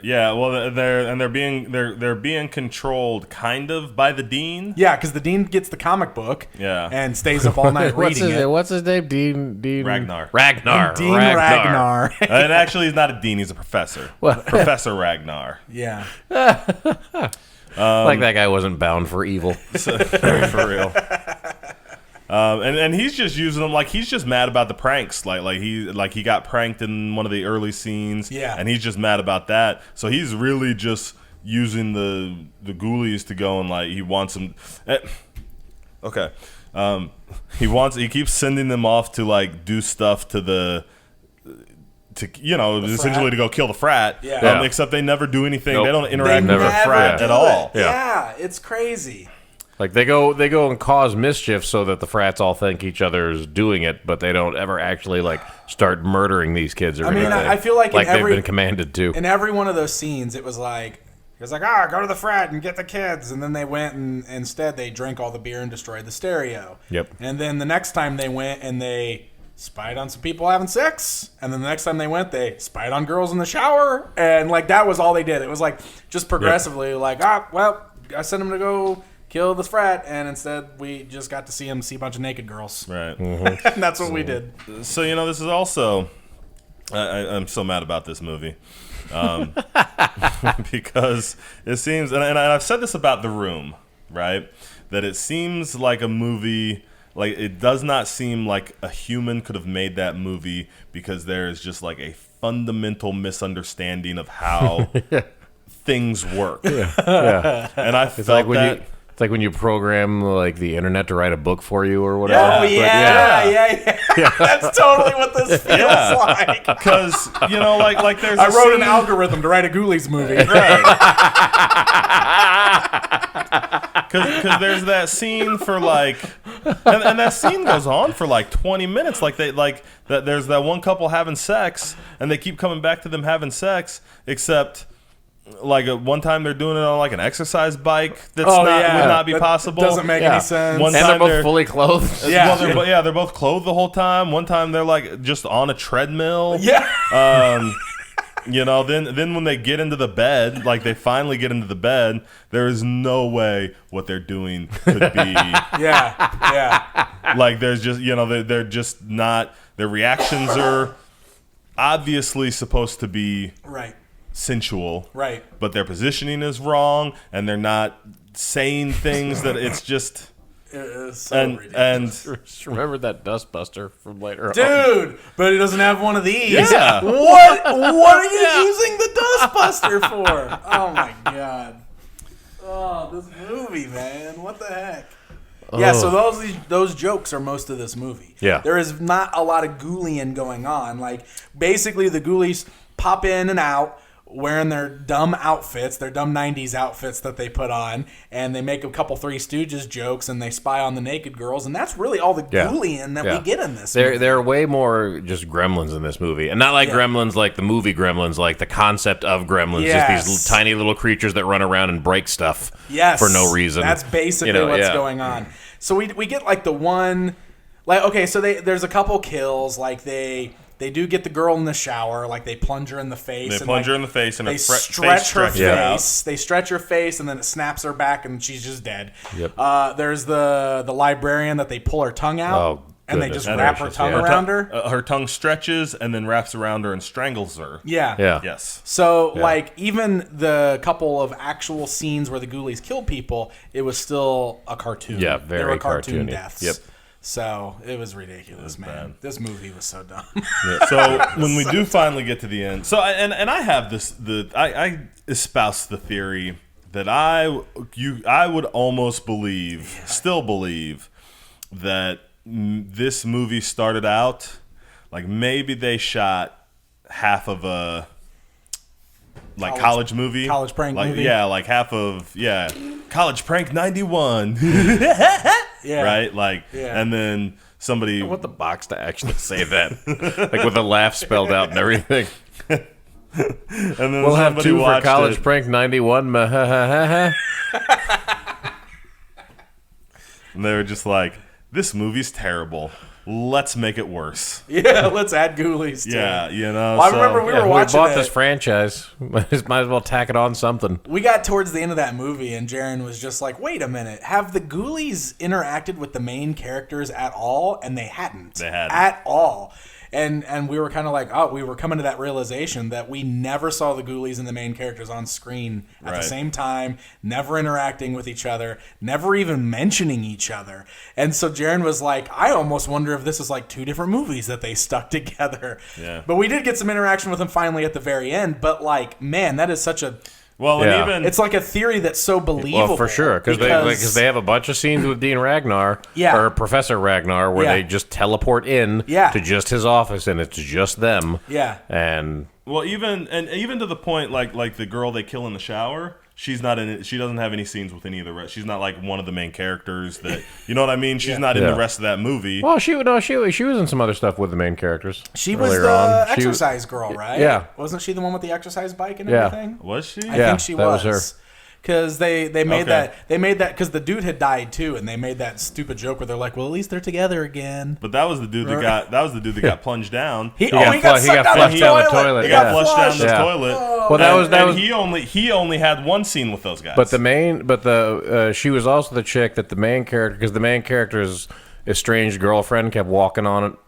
being controlled kind of by the dean. Yeah, because the dean gets the comic book, and stays up all night reading it. What's his name? Dean Ragnar. Dean Ragnar. And actually, he's not a dean; he's a professor. Professor Ragnar. Yeah. That guy wasn't bound for evil. For real. And he's just using them he's just mad about the pranks. He got pranked in one of the early scenes. Yeah. And he's just mad about that. So he's really just using the Ghoulies to go and he wants them. Okay. He keeps sending them off to do stuff to the essentially to go kill the frat. Yeah. Except they never do anything. Nope. They don't interact with the frat at all. Yeah, it's crazy. Like they go and cause mischief so that the frats all think each other's doing it, but they don't ever actually like start murdering these kids or anything. I feel like they've been commanded to. In every one of those scenes, it was like go to the frat and get the kids, and then they went and instead they drank all the beer and destroyed the stereo. Yep. And then the next time they went and they spied on some people having sex, and then the next time they went, they spied on girls in the shower, and like that was all they did. It was like just progressively like, well, I sent them to go kill this frat, and instead we just got to see him see a bunch of naked girls. Right. Mm-hmm. And that's what we did. So this is also, I'm so mad about this movie, because it seems, and I've said this about The Room, right? That it seems like a movie. Like, it does not seem like a human could have made that movie because there is just like a fundamental misunderstanding of how things work. Yeah. And I felt that. It's like when you program like the internet to write a book for you or whatever. Oh yeah. That's totally what this feels like. Because like there's. I wrote an algorithm to write a Ghoulies movie. Because there's that scene for like, and that scene goes on for like 20 minutes. Like there's that one couple having sex, and they keep coming back to them having sex, except. Like one time they're doing it on like an exercise bike would not be possible. Doesn't make any sense. And they're both fully clothed. Yeah, they're both clothed the whole time. One time they're like just on a treadmill. Yeah. Then when they get into the bed, like they finally get into the bed, there is no way what they're doing could be. Yeah. Like there's just they're just not. Their reactions are obviously supposed to be right. Sensual, right? But their positioning is wrong, and they're not saying things that it's just. It is so ridiculous. And just remember that dustbuster from later on. Dude, but he doesn't have one of these. Yeah. What are you using the dustbuster for? Oh my god. Oh, this movie, man. What the heck? Yeah, so those jokes are most of this movie. Yeah. There is not a lot of Ghoulian going on. Like, basically the Ghoulies pop in and out wearing their dumb outfits, their dumb 90s outfits that they put on, and they make a couple Three Stooges jokes, and they spy on the naked girls, and that's really all the Ghoulian that we get in this movie. There are way more just gremlins in this movie. And not like gremlins like the movie Gremlins, like the concept of gremlins, just these tiny little creatures that run around and break stuff for no reason. That's basically what's going on. So we get like the one, like, okay, so there's a couple kills, like they do get the girl in the shower, like they plunge her in the face. They plunge her in the face, and they stretch her face. They stretch her face, and then it snaps her back, and she's just dead. Yep. There's the librarian that they pull her tongue out, and they just wrap her tongue around her. Her tongue stretches and then wraps around her and strangles her. Yeah. Yes. So, like, even the couple of actual scenes where the Ghoulies kill people, it was still a cartoon. Yeah, very They were cartoon cartoony. deaths. Yep. So it was ridiculous, man. This movie was so dumb. So when we do finally get to the end, so I have I espouse the theory that I would almost still believe that this movie started out like maybe they shot half of a college movie, college prank movie. Yeah, like half of College Prank 91. Yeah. Right? And then somebody... I want the box to actually say that. Like with the laugh spelled out and everything. And then we'll have 2 for College it. Prank 91. And they were just like, this movie's terrible. Let's make it worse. Yeah, let's add Ghoulies too. Yeah, Well, I remember we were watching we bought this franchise. Might as well tack it on something. We got towards the end of that movie, and Jaren was just like, wait a minute. Have the Ghoulies interacted with the main characters at all? And they hadn't. They hadn't. At all. And we were kind of like, we were coming to that realization that we never saw the Ghoulies and the main characters on screen at the same time, never interacting with each other, never even mentioning each other. And so Jaren was like, I almost wonder if this is like 2 different movies that they stuck together. Yeah. But we did get some interaction with them finally at the very end. But like, man, that is such a... Well, and even it's like a theory that's so believable. Well, for sure, because they have a bunch of scenes with Dean Ragnar, or Professor Ragnar, where they just teleport in to just his office, and it's just them. Yeah, and even to the point, like the girl they kill in the shower, she's not in it. She doesn't have any scenes with any of the rest. She's not like one of the main characters that, you know what I mean? She's not in the rest of that movie. Well, she was in some other stuff with the main characters. She was the exercise girl, right? Yeah. Wasn't she the one with the exercise bike and everything? Was she? I think she was. That was her. Because they made that because the dude had died too, and they made that stupid joke where they're like, well, at least they're together again. But that was the dude that got plunged down. He got flushed down the toilet. He got flushed down the toilet. Well, that was he only had one scene with those guys. But she was also the chick that the main character, because the main character's estranged girlfriend kept walking in on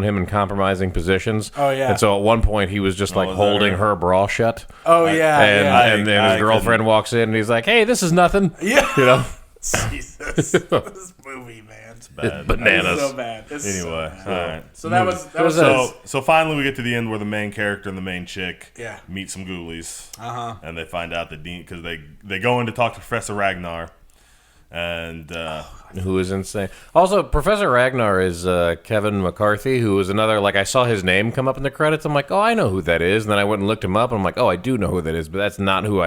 him in compromising positions. Oh yeah. And so at one point he was just like holding her bra shut. Oh yeah. And his girlfriend walks in and he's like, "Hey, this is nothing." Yeah. You know. Jesus. This movie, man. It's bad. It's bananas. So bad. Anyway, all right. So that was so finally we get to the end where the main character and the main chick meet some ghoulies. And they find out the dean, because they go in to talk to Professor Ragnar. And who is insane. Also, Professor Ragnar is Kevin McCarthy, who is another, like, I saw his name come up in the credits. I'm like, oh, I know who that is. And then I went and looked him up, and I'm like, oh, I do know who that is, but that's not who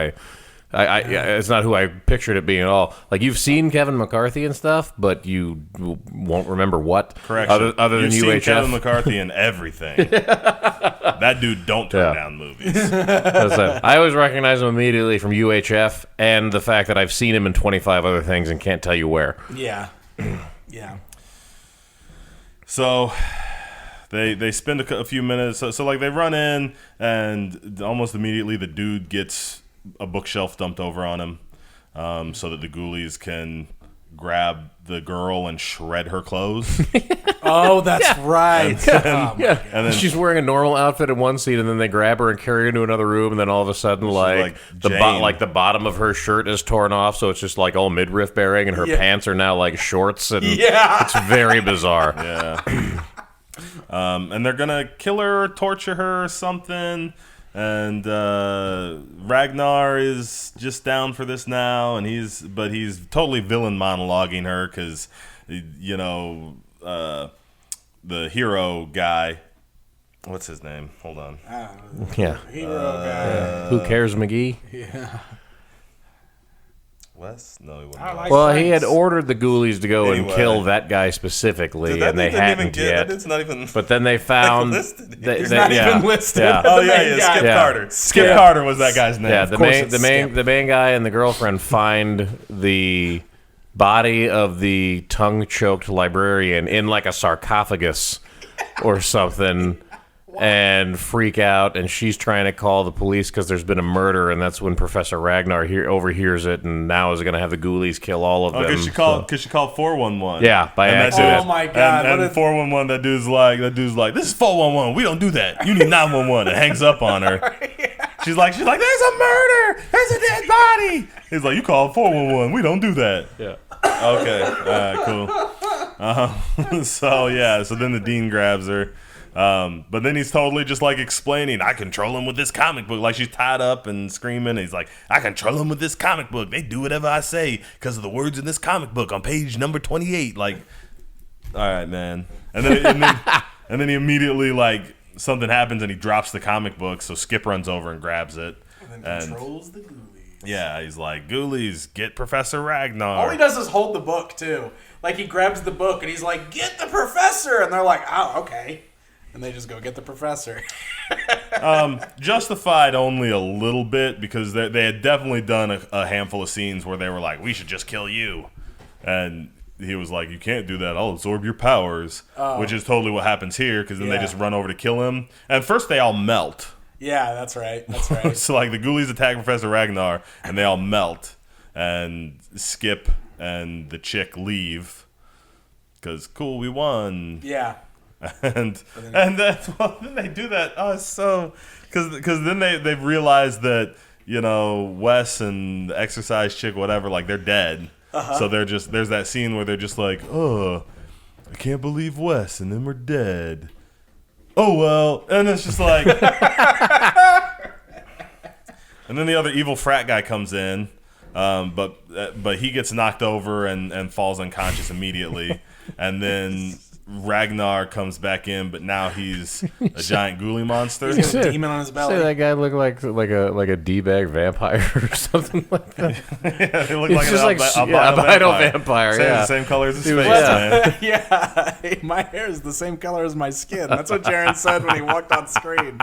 it's not who I pictured it being at all. Like, you've seen Kevin McCarthy and stuff, but you won't remember what. Correction. Other than You've UHF. seen Kevin McCarthy in everything. That dude don't turn down movies. I always recognize him immediately from UHF and the fact that I've seen him in 25 other things and can't tell you where. Yeah. Yeah. So they spend a few minutes. So like they run in, and almost immediately the dude gets a bookshelf dumped over on him, so that the ghoulies can grab the girl and shred her clothes. Oh, that's right. And then She's wearing a normal outfit in one scene, and then they grab her and carry her into another room, and then all of a sudden, the bottom of her shirt is torn off, so it's just like all midriff bearing, and her pants are now like shorts, and it's very bizarre. Yeah. And they're gonna kill her, or torture her, or something. And Ragnar is just down for this now, and he's totally villain monologuing her, because the hero guy, what's his name? Hold on. Hero guy. Who cares, McGee? Yeah. Wes? No, he wasn't. Well, he had ordered the ghoulies to go and kill that guy specifically, and they hadn't yet. It's not even. But then they found He's not even listed. Yeah. Oh yeah, Skip Carter. Skip Carter was that guy's name. Yeah, the main guy and the girlfriend find the body of the tongue-choked librarian in like a sarcophagus or something. And freak out, and she's trying to call the police because there's been a murder, and that's when Professor Ragnar overhears it, and now is going to have the ghoulies kill all of them. Because she called 411. Yeah, by accident. Oh my god! And 411, that dude's like, this is 411. We don't do that. You need 911. And hangs up on her. She's like, there's a murder. There's a dead body. He's like, you called 411. We don't do that. Yeah. Okay. All right. Cool. So then the dean grabs her. But then he's totally just like explaining, I control him with this comic book. Like she's tied up and screaming. And he's like, I control him with this comic book. They do whatever I say because of the words in this comic book on page number 28. Like, all right, man. And then he immediately, like, something happens and he drops the comic book. So Skip runs over and grabs it. And then controls the ghoulies. Yeah, he's like, ghoulies, get Professor Ragnar. All he does is hold the book, too. Like, he grabs the book and he's like, get the professor. And they're like, oh, okay. And they just go get the professor. Justified only a little bit, because they had definitely done a handful of scenes where they were like, we should just kill you. And he was like, you can't do that. I'll absorb your powers. Which is totally what happens here, because then they just run over to kill him. And first they all melt. Yeah, that's right. That's right. So like the ghoulies attack Professor Ragnar, and they all melt. And Skip and the chick leave. Because, cool, we won. Yeah. And then they do that. Oh, it's so because then they've realized that Wes and the exercise chick, whatever, like they're dead. So there's that scene where they're just like, oh, I can't believe Wes and them are dead. Oh well, and it's just like, and then the other evil frat guy comes in, but he gets knocked over and falls unconscious immediately, and then Ragnar comes back in, but now he's a giant ghoulie monster. He's got a demon on his belly. Say that guy looked like a d-bag vampire or something like that. Yeah, they look He's like just an albino vampire. The same color as his face, man. Yeah, hey, my hair is the same color as my skin. That's what Jaron said when he walked on screen.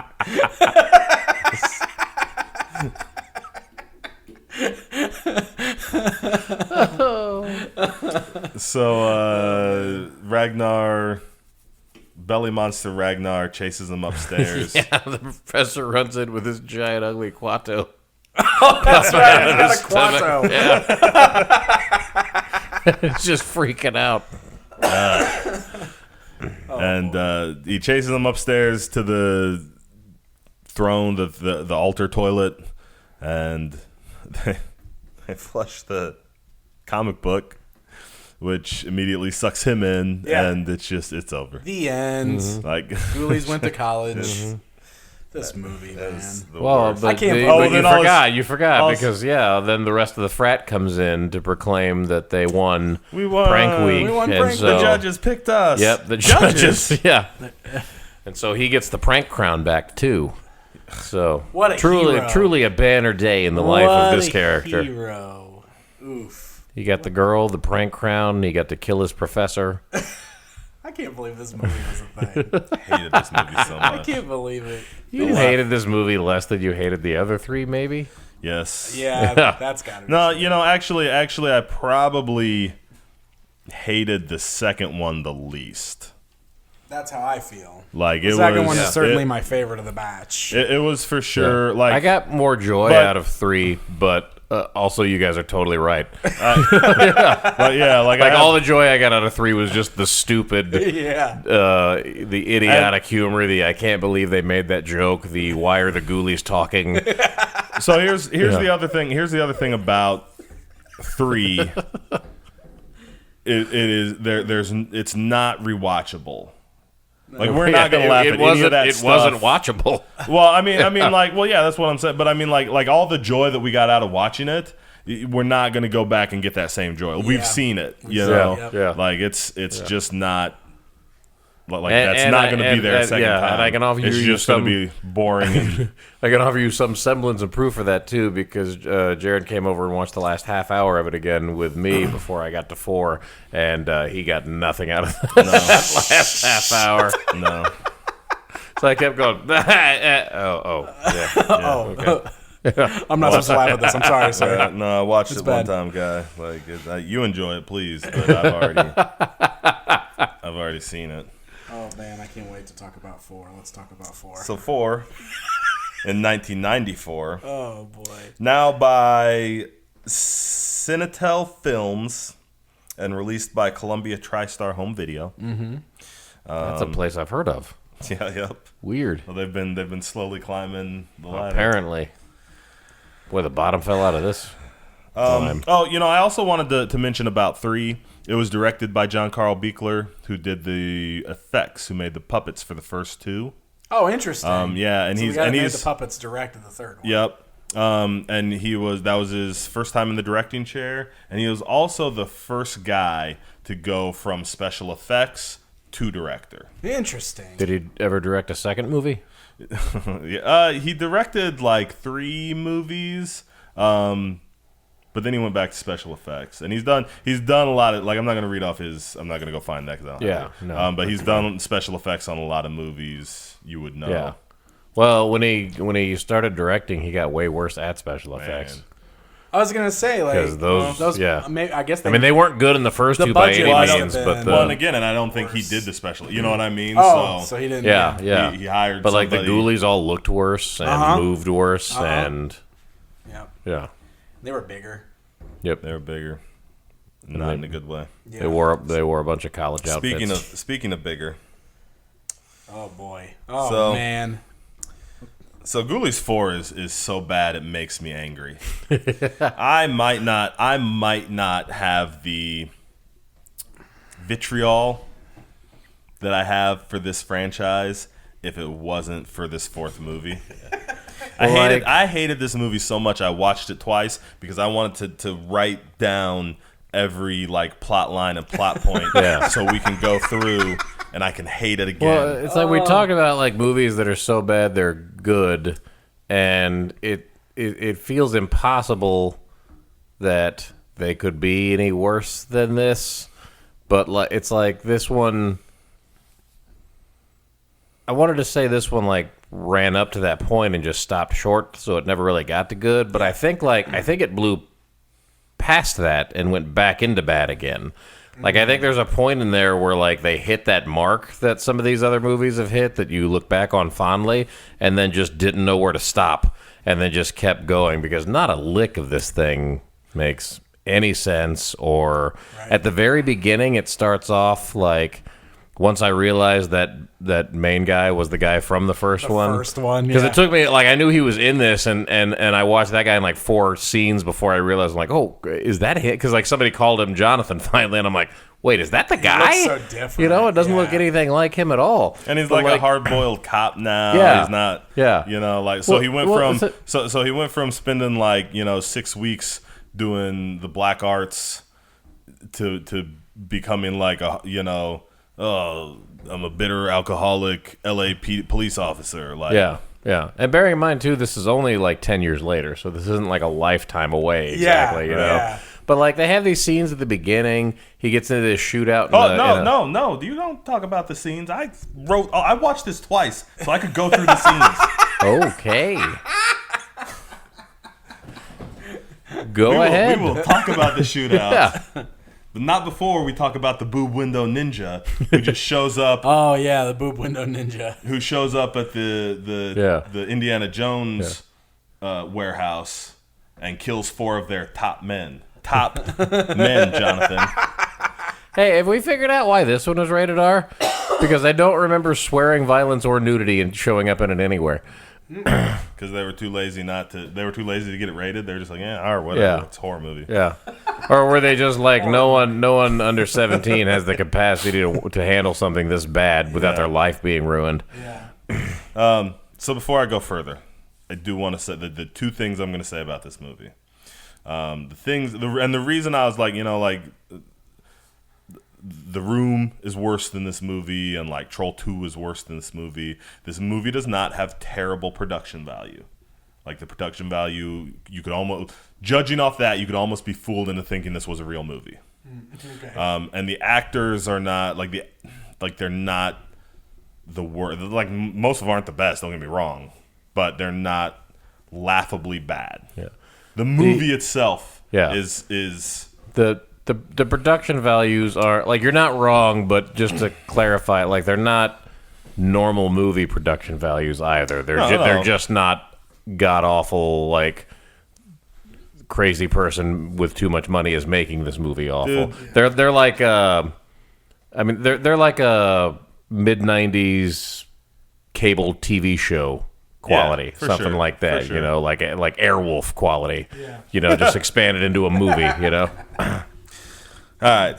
So Ragnar, belly monster Ragnar chases him upstairs. Yeah, the professor runs in with his giant ugly Quato. Oh, that's right. He's got a Quato. Yeah. It's just freaking out. And he chases him upstairs to the throne, the altar toilet, and they flush the comic book, which immediately sucks him in, and it's over. The end. Mm-hmm. Like Ghoulies went to college. This movie, man. Well, but I can't you forgot because then the rest of the frat comes in to proclaim that they won. We won Prank Week. We won and Prank so, the judges picked us. Yep, the judges. Yeah, and so he gets the prank crown back too. So What a hero. truly a banner day in the life of this character. Hero. Oof. He got the girl, the prank crown. He got to kill his professor. I can't believe this movie was a thing. Hated this movie so I much. can't believe it. You hated this movie less than you hated the other three, maybe? Yes. Yeah, that's gotta be. No, actually, I probably hated the second one the least. That's how I feel. Like The it second was one is certainly my favorite of the batch. It was for sure. Like I got more joy out of 3, but also you guys are totally right. but yeah, like all the joy I got out of 3 was just the stupid, Yeah. the idiotic humor, the I can't believe they made that joke, the why are the Ghoulies talking. So here's the other thing. Here's the other thing about 3. It's not rewatchable. Like we're not gonna laugh at any of that It stuff. wasn't watchable. Well, I mean, like, well, yeah, that's what I'm saying. But I mean, like all the joy that we got out of watching it, we're not gonna go back and get that same joy. We've seen it, you know. Yeah. Like it's just not. Like that's not going to be there a second time. And I can offer it's you just going to be boring. And, I can offer you some semblance of proof of that too, because Jared came over and watched the last half hour of it again with me before I got to 4, and he got nothing out of that last half hour. No. So I kept going. Okay. I'm not supposed to laugh at this. I'm sorry, sir. No, I watched It's it bad. one time, guy. Like you enjoy it, please. But I've already seen it. Oh, man, I can't wait to talk about 4. Let's talk about 4. So 4 in 1994. Oh, boy. Now by Cinetel Films and released by Columbia TriStar Home Video. Mm-hmm. That's a place I've heard of. Yeah, yep. Weird. Well, they've been slowly climbing the ladder. Apparently. Boy, the bottom fell out of this. I also wanted to mention about 3. It was directed by John Carl Buechler, who did the effects, who made the puppets for the first 2. Oh, interesting. Yeah, and so he's the puppets directed the third one. Yep. And that was his first time in the directing chair, and he was also the first guy to go from special effects to director. Interesting. Did he ever direct a second movie? He directed like 3 movies. But then he went back to special effects, and he's done a lot of, like, I'm not gonna read off his. I'm not gonna go find that because I don't have it. No. But he's done special effects on a lot of movies you would know. Yeah. Well, when he started directing, he got way worse at special effects. I was gonna say, like, Because those, maybe, I guess. They weren't good in the first the 2 by budget any must means, have but been- And again, and I don't think he did the special. You know what I mean? Oh, so he didn't. yeah. He hired. But like the somebody. Ghoulies all looked worse and moved worse, and Yeah. They were bigger. Yep, They were bigger, not in a good way. Yeah. they wore a bunch of college outfits. Speaking of bigger, Oh boy. Oh So- man. so Ghoulies 4 is so bad it makes me angry. I might not have the vitriol that I have for this franchise if it wasn't for this 4th movie. I hated this movie so much I watched it twice because I wanted to write down every like plot line and plot point so we can go through and I can hate it again. Well, it's like we talk about like movies that are so bad they're good, and it feels impossible that they could be any worse than this. But like, it's like this one. I wanted to say this one like ran up to that point and just stopped short, so it never really got to good. But I think it blew past that and went back into bad again. Like, I think there's a point in there where like they hit that mark that some of these other movies have hit that you look back on fondly, and then just didn't know where to stop, and then just kept going, because not a lick of this thing makes any sense. Or at the very beginning, it starts off like, once I realized that main guy was the guy from the first one. Because it took me, like, I knew he was in this, and I watched that guy in, like, 4 scenes before I realized, I'm like, oh, is that him? Because, like, somebody called him Jonathan finally, and I'm like, wait, is that the guy? He looks so different. You know, it doesn't look anything like him at all. And he's like a hard-boiled cop now. Yeah. He's not, Yeah. you know, like, so he went from, so he went from spending, like, 6 weeks doing the black arts to becoming, like, oh, I'm a bitter alcoholic police officer. Like, yeah. And bearing in mind, too, this is only like 10 years later, so this isn't like a lifetime away exactly, you know? Yeah. But like they have these scenes at the beginning. He gets into this shootout. No. You don't talk about the scenes. I watched this twice, so I could go through the scenes. Okay. Go ahead. We will talk about the shootout. Yeah. But not before we talk about the boob window ninja who just shows up. Oh yeah, the boob window ninja who shows up at the Indiana Jones warehouse and kills 4 of their top men. Jonathan. Hey, have we figured out why this one was rated R? Because I don't remember swearing, violence, or nudity and showing up in it anywhere. Because they were too lazy to get it rated. They're just like, or whatever. Yeah. It's a horror movie. Yeah. Or were they just like, no one under 17 has the capacity to handle something this bad without their life being ruined? Yeah. So before I go further, I do want to say the 2 things I'm going to say about this movie. The reason I was like, The Room is worse than this movie, and like Troll 2 is worse than this movie. This movie does not have terrible production value. Like the production value, you could almost, judging off that, you could almost be fooled into thinking this was a real movie. Okay. And the actors are not they're not the worst. Like most of them aren't the best. Don't get me wrong, but they're not laughably bad. Yeah. The movie itself is the production values are, like, you're not wrong, but just to clarify, like, they're not normal movie production values either. They're just not god awful, like crazy person with too much money is making this movie awful. Dude. They're like they're like a mid-90s cable TV show quality, something like that, you know, like Airwolf quality, you know, just expanded into a movie, you know. All right.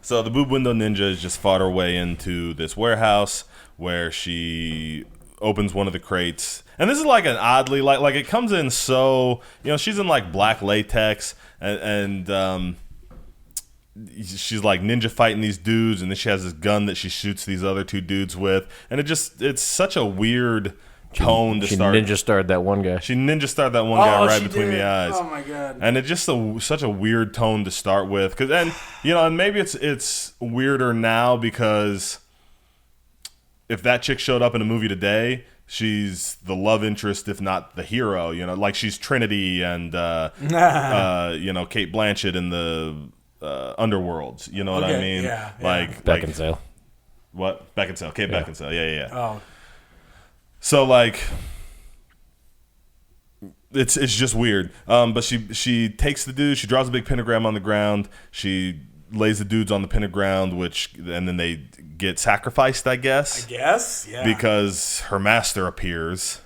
So the boob window ninja has just fought her way into this warehouse where she opens one of the crates. And this is like an oddly, like it comes in so, she's in like black latex and she's like ninja fighting these dudes, and then she has this gun that she shoots these other 2 dudes with. And it's such a weird tone to start. She ninja starred that one guy. She ninja starred that one guy right between the eyes. Oh my god! And it's just such a weird tone to start with, and maybe it's weirder now because if that chick showed up in a movie today, she's the love interest, if not the hero. Like she's Trinity and Kate Blanchett in the Underworlds. You know what I mean? Yeah. Like Beckinsale. What? Beckinsale. Kate Beckinsale. Yeah. Oh. So like, it's just weird. But she takes the dude. She draws a big pentagram on the ground. She lays the dudes on the pentagram, and then they get sacrificed, I guess. Yeah. Because her master appears,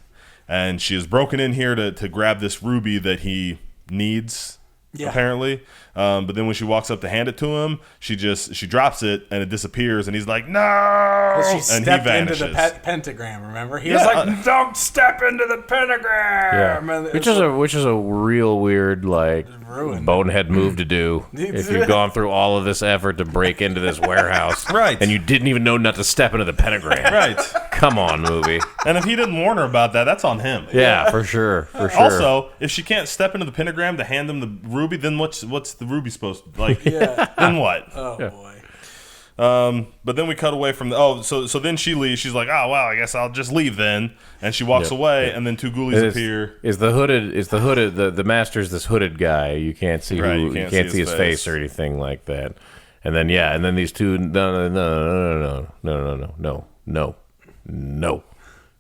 and she has broken in here to grab this ruby that he needs. Yeah. Apparently, But then when she walks up to hand it to him, she drops it and it disappears, and he's like, no, She and he stepped into vanishes. the pentagram. Remember, he was like, "Don't step into the pentagram." Yeah. And Which is a real weird ruined. bonehead move to do if you've gone through all of this effort to break into this warehouse, Right. And you didn't even know not to step into the pentagram, Right. Come on, movie. And if he didn't warn her about that, that's on him. Yeah, for sure, for sure. Also, if she can't step into the pentagram to hand him the ruby, then what's the ruby supposed to like? Then what? oh boy. But then we cut away from so then she leaves. She's like, oh well, I guess I'll just leave then. And she walks away, and then two ghoulies appear. The master's this hooded guy. You can't see Right, you can't see his face or anything like that. And then these two no.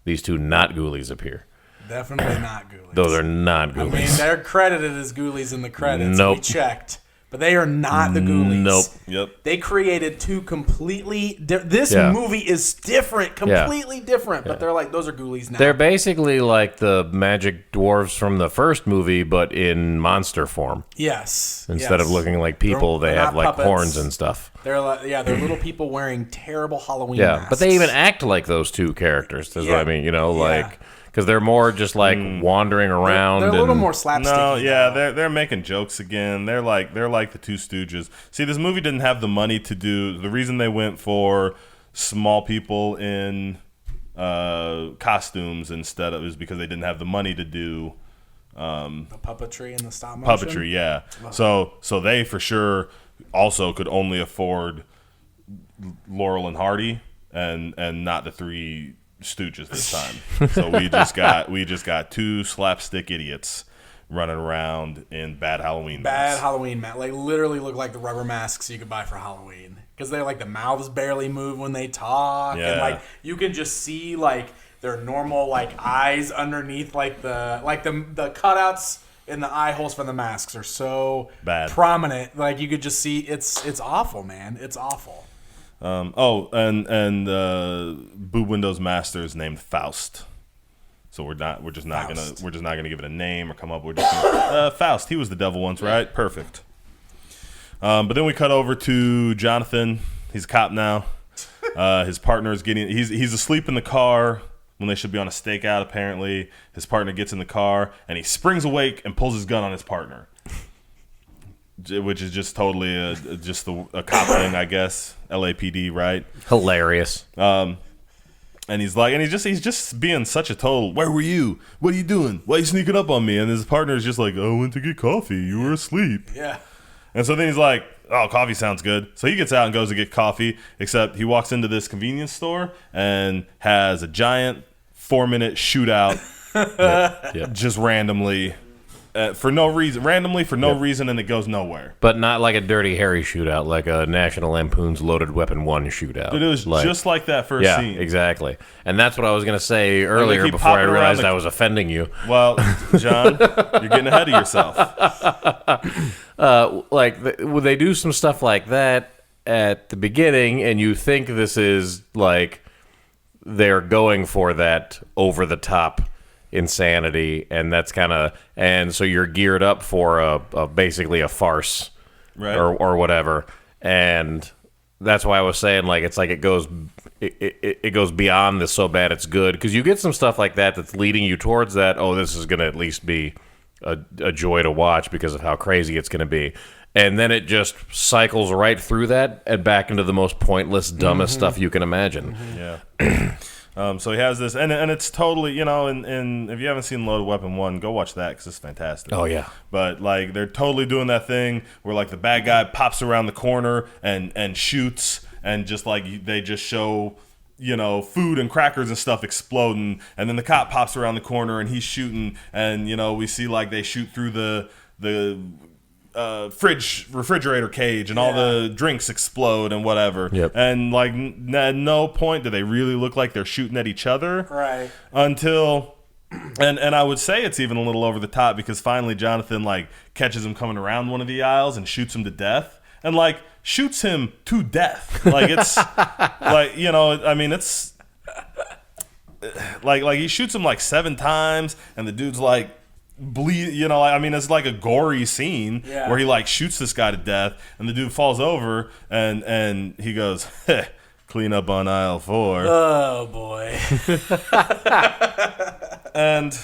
These two not ghoulies appear. Definitely not Ghoulies. Those are not I ghoulies. mean, they're credited as Ghoulies in the credits. Nope. We checked. But they are not the Ghoulies. Nope. Yep. They created two completely this Yeah. movie is different, completely different, but they're like, those are Ghoulies now. They're basically like the magic dwarves from the first movie, but in monster form. Yes. Instead of looking like people, They're they have not like puppets. horns and stuff. They're like, they're little people wearing terrible Halloween Yeah, masks. but they even act like those two characters. That's what I mean. Because they're more just like wandering around. They're a little and- more slapstick. No, yeah, they're making jokes again. They're like the Two Stooges. See, this movie didn't have the money to do. The reason they went for small people in costumes instead of is because they didn't have the money to do the puppetry and the stop motion. puppetry. Yeah, so they for sure also could only afford Laurel and Hardy and not the Three Stooges this time. So we just got two slapstick idiots running around in bad Halloween masks. Halloween masks. Like, literally look like the rubber masks you could buy for Halloween. Because they like the mouths barely move when they talk. Yeah. And like you can just see like their normal like eyes underneath like the cutouts in the eye holes for the masks are so Bad. prominent. Like you could just see it's awful, man. It's awful. And Boob Windows Master is named Faust. So we're just not gonna give it a name or come up with Faust. He was the devil once, right? Perfect. But then we cut over to Jonathan. He's a cop now. His partner is he's asleep in the car when they should be on a stakeout. Apparently, his partner gets in the car and he springs awake and pulls his gun on his partner. Which is just totally a cop thing, I guess. LAPD, right? Hilarious. And he's just being such a total. Where were you? What are you doing? Why are you sneaking up on me? And his partner is just like, I went to get coffee. You were asleep. Yeah. And so then he's like, oh, coffee sounds good. So he gets out and goes to get coffee. Except he walks into this convenience store and has a giant 4-minute shootout, just randomly. For no reason, and it goes nowhere. But not like a Dirty Harry shootout, like a National Lampoon's Loaded Weapon 1 shootout. But it was just like that first scene. Yeah, exactly. And that's what I was going to say earlier keep before I popping realized around I was offending you. Well, John, you're getting ahead of yourself. They do some stuff like that at the beginning, and you think this is like they're going for that over-the-top insanity, and that's kind of, and so you're geared up for a basically a farce, Right. or whatever, and that's why I was saying like it's like it goes beyond the so bad it's good, because you get some stuff like that that's leading you towards that. Oh, this is going to at least be a joy to watch because of how crazy it's going to be. And then it just cycles right through that and back into the most pointless, dumbest stuff you can imagine. Yeah. So he has this, and it's totally, and if you haven't seen Loaded Weapon 1, go watch that because it's fantastic. Oh, yeah. But, like, they're totally doing that thing where, like, the bad guy pops around the corner and shoots, and just, like, they just show, food and crackers and stuff exploding, and then the cop pops around the corner and he's shooting, and, we see, like, they shoot through the refrigerator cage, and all the drinks explode and whatever. Yep. And like at no point do they really look like they're shooting at each other. Right. Until and I would say it's even a little over the top, because finally Jonathan like catches him coming around one of the aisles and shoots him to death. And like shoots him to death. Like it's like, it's like he shoots him like 7 times, and the dude's like bleed. You know, I mean, it's like a gory scene where he like shoots this guy to death, and the dude falls over, and he goes, "Clean up on aisle 4." Oh boy. And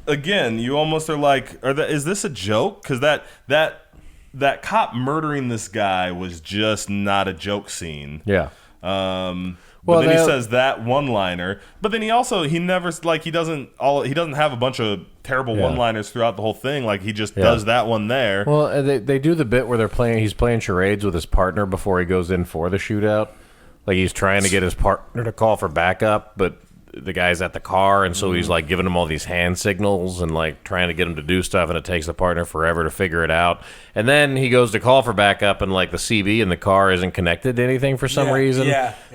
again, you almost are like, is this a joke? Because that cop murdering this guy was just not a joke scene. Yeah. But then he says that one-liner, but then he never like he doesn't have a bunch of terrible one-liners throughout the whole thing. Like he just does that one there. Well, they do the bit where he's playing charades with his partner before he goes in for the shootout. Like he's trying to get his partner to call for backup, but the guy's at the car, and so he's like giving him all these hand signals and like trying to get him to do stuff, and it takes the partner forever to figure it out. And then he goes to call for backup, and like the CB in the car isn't connected to anything for some reason.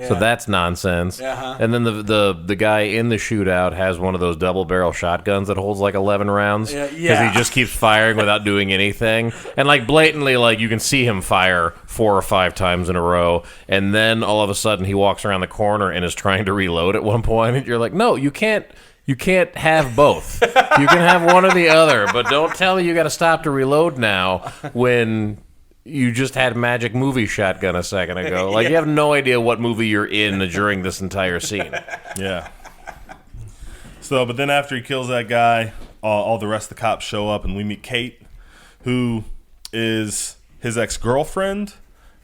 So that's nonsense. And then the guy in the shootout has one of those double barrel shotguns that holds like 11 rounds because he just keeps firing without doing anything, and like blatantly, like you can see him fire 4 or 5 times in a row, and then all of a sudden he walks around the corner and is trying to reload at one point, and you're like, no, you can't have both. You can have one or the other, but don't tell me you got to stop to reload now when you just had magic movie shotgun a second ago. Like you have no idea what movie you're in during this entire scene. Yeah. So, but then after he kills that guy, all the rest of the cops show up, and we meet Kate, who is his ex-girlfriend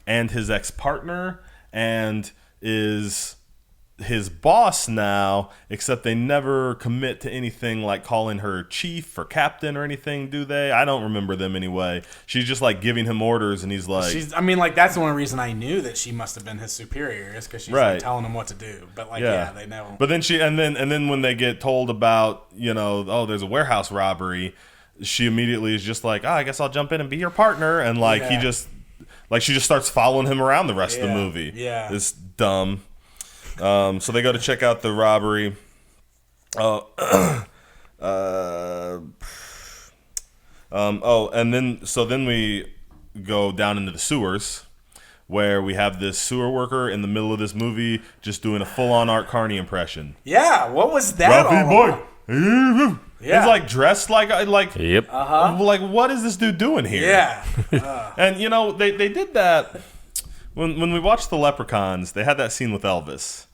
and his ex-partner, and is his boss now, except they never commit to anything like calling her chief or captain or anything, do they? I don't remember them anyway. She's just like giving him orders, and he's like... that's the only reason I knew that she must have been his superior, is because she's like telling him what to do. But like, they know. But then and then when they get told about, there's a warehouse robbery, she immediately is just like, I guess I'll jump in and be your partner, and like she just starts following him around the rest of the movie. Yeah, it's dumb. So they go to check out the robbery. And then we go down into the sewers, where we have this sewer worker in the middle of this movie just doing a full-on Art Carney impression. Yeah, what was that? Ruffy boy. Yeah. He's like dressed like yep. Like, what is this dude doing here? Yeah. And they did that. When we watched The Leprechauns, they had that scene with Elvis,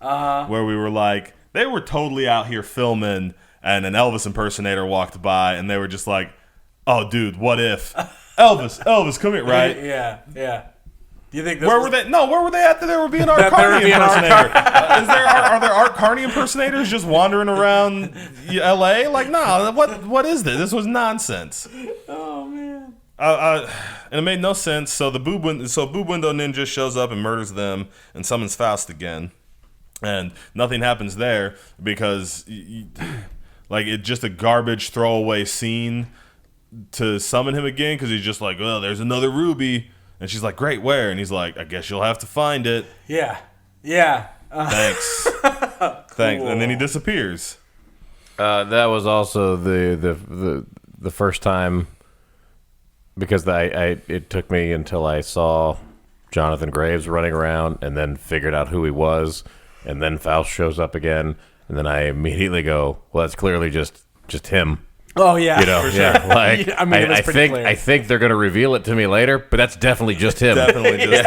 where we were like, they were totally out here filming, and an Elvis impersonator walked by, and they were just like, oh, dude, what if? Elvis, come here, right? Yeah. Do you think where were they? No, where were they at that there would be an Art Carney impersonator? Are there Art Carney impersonators just wandering around L.A.? Like, nah, what is this? This was nonsense. Oh, man. And it made no sense. So Boob Window Ninja shows up and murders them and summons Faust again, and nothing happens there because it's just a garbage throwaway scene to summon him again, because he's just like, well, there's another ruby, and she's like, great, where? And he's like, I guess you'll have to find it. Yeah. Thanks. Thanks. And then he disappears. That was also the first time. Because it took me until I saw Jonathan Graves running around and then figured out who he was, and then Faust shows up again, and then I immediately go, well, that's clearly just him. Oh yeah, for sure. Like I mean, I think they're gonna reveal it to me later, but that's definitely just him. Definitely just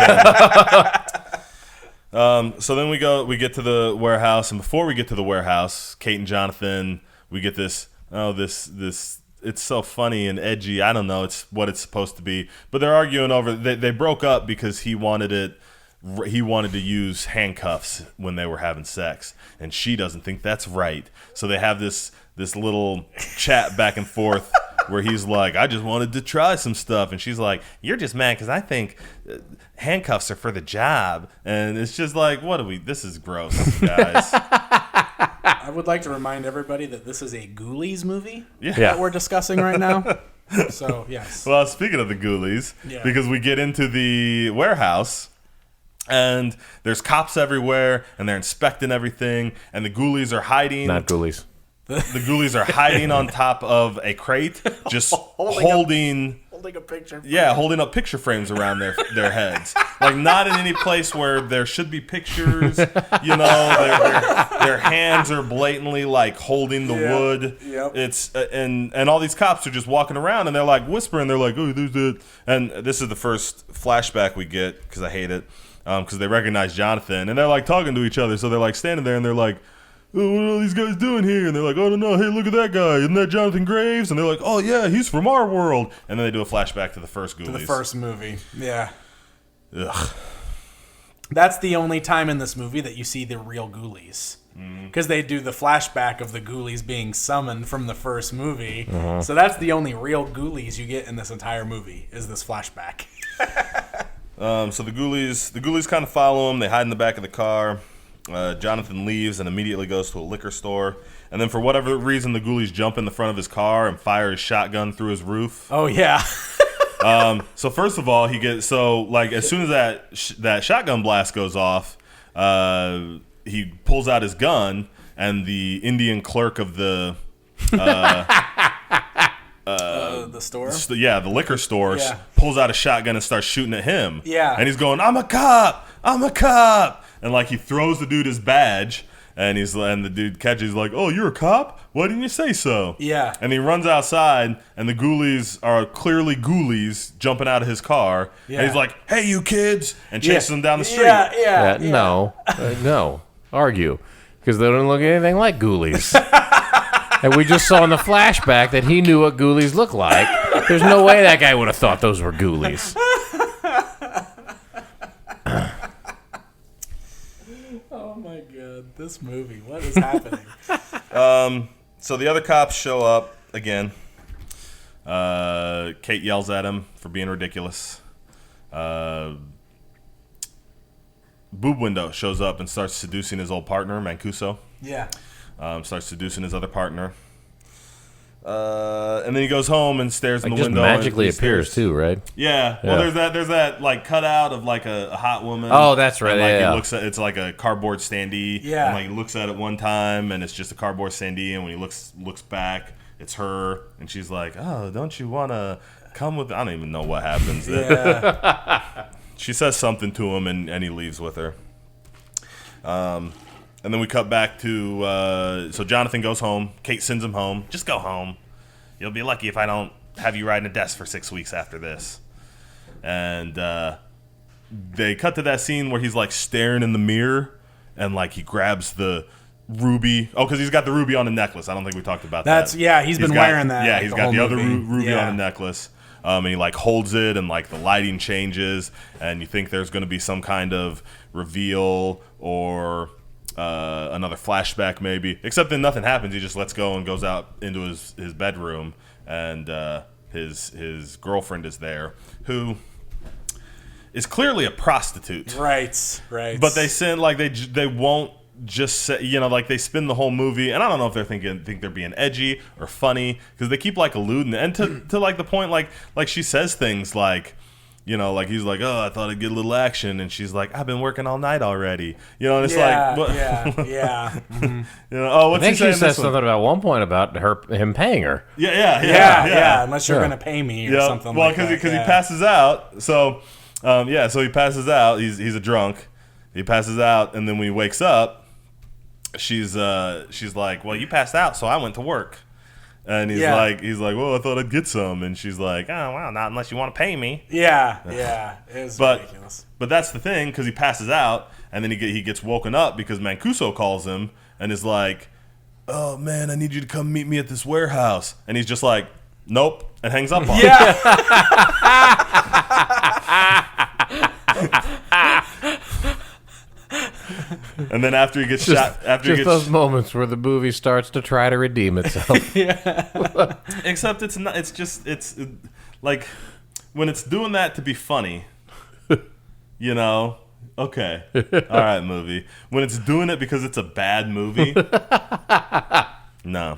him. So then we get to the warehouse, and before we get to the warehouse, Kate and Jonathan, we get this. It's so funny and edgy. I don't know. It's what it's supposed to be. But they're arguing over. They broke up because he wanted to use handcuffs when they were having sex, and she doesn't think that's right. So they have this little chat back and forth where he's like, I just wanted to try some stuff, and she's like, you're just mad because I think handcuffs are for the job. And it's just like, this is gross, guys. I would like to remind everybody that this is a Ghoulies movie that we're discussing right now. So, yes. Well, speaking of the Ghoulies, because we get into the warehouse, and there's cops everywhere, and they're inspecting everything, and the Ghoulies are hiding. Not Ghoulies. The Ghoulies are hiding on top of a crate, just holding Holding a picture frame. Yeah, holding up picture frames around their heads. Like, not in any place where there should be pictures. You know, their hands are blatantly, like, holding the wood. Yep. It's and all these cops are just walking around, and they're, like, whispering. They're like, oh, there's that. And this is the first flashback we get, because I hate it, because they recognize Jonathan. And they're, like, talking to each other. So they're, like, standing there, and they're like, oh, what are all these guys doing here? And they're like, oh, no, hey, look at that guy. Isn't that Jonathan Graves? And they're like, oh, yeah, he's from our world. And then they do a flashback to the first Ghoulies. To the first movie. Yeah. Ugh. That's the only time in this movie that you see the real Ghoulies. Because they do the flashback of the Ghoulies being summoned from the first movie. So that's the only real Ghoulies you get in this entire movie, is this flashback. So the Ghoulies kind of follow him. They hide in the back of the car. Jonathan leaves and immediately goes to a liquor store. And then for whatever reason, the Ghoulies jump in the front of his car and fire his shotgun through his roof. Oh, yeah. So first of all, as soon as that shotgun blast goes off, he pulls out his gun, and the Indian clerk of the store? The liquor store Yeah. pulls out a shotgun and starts shooting at him. Yeah. And he's going, I'm a cop! I'm a cop! And, like, he throws the dude his badge, and the dude catches, he's like, oh, you're a cop? Why didn't you say so? Yeah. And he runs outside, and the Ghoulies are clearly Ghoulies jumping out of his car. Yeah. And he's like, hey, you kids! And chases them down the street. Yeah. No. No. Argue. Because they don't look anything like Ghoulies. And we just saw in the flashback that he knew what Ghoulies looked like. There's no way that guy would have thought those were Ghoulies. Oh my god, this movie. What is happening? So the other cops show up again. Kate yells at him for being ridiculous. Boob Window shows up and starts seducing his old partner, Mancuso. Yeah. Starts seducing his other partner. And then he goes home and stares in the Just window. magically and appears too, right? Yeah. Well, there's that like cutout of like a hot woman. Oh, that's right. And, like, yeah. he looks at it's like a cardboard standee. Yeah. And like he looks at it one time and it's just a cardboard standee, and when he looks back, it's her, and she's like, "Oh, don't you want to come with?" I don't even know what happens. Yeah. She says something to him, and he leaves with her. And then we cut back to so Jonathan goes home. Kate sends him home. Just go home. You'll be lucky if I don't have you riding a desk for 6 weeks after this. And they cut to that scene where he's like staring in the mirror, and like he grabs the ruby. Oh, because he's got the ruby on the necklace. I don't think we talked about that. He's been wearing that. Yeah, like, he's got the other ruby Yeah. on the necklace. And he like holds it, and like the lighting changes, and you think there's going to be some kind of reveal or another flashback maybe. Except then nothing happens. He just lets go and goes out into his bedroom, and his girlfriend is there, who is clearly a prostitute. Right. But they send like they won't just say, like they spin the whole movie, and I don't know if they think they're being edgy or funny, because they keep like alluding and to like the point like she says things like, like he's like, oh, I thought I'd get a little action, and she's like, I've been working all night already, and it's like, what? Yeah. Mm-hmm. Oh, what's I he think saying? she says something about one point about him paying her. Yeah. Unless you're gonna pay me or something. Well, like that. because he passes out. So, so he passes out. He's a drunk. He passes out, and then when he wakes up, she's like, well, you passed out, so I went to work. And he's like, well, I thought I'd get some, and she's like, oh, well, not unless you want to pay me. Yeah, it was ridiculous. But that's the thing, because he passes out, and then he gets woken up because Mancuso calls him and is like, oh man, I need you to come meet me at this warehouse, and he's just like, nope, and hangs up on him. And then after he gets shot, those moments where the movie starts to try to redeem itself. Except it's not. It's like when it's doing that to be funny. Okay, all right, movie. When it's doing it because it's a bad movie, no.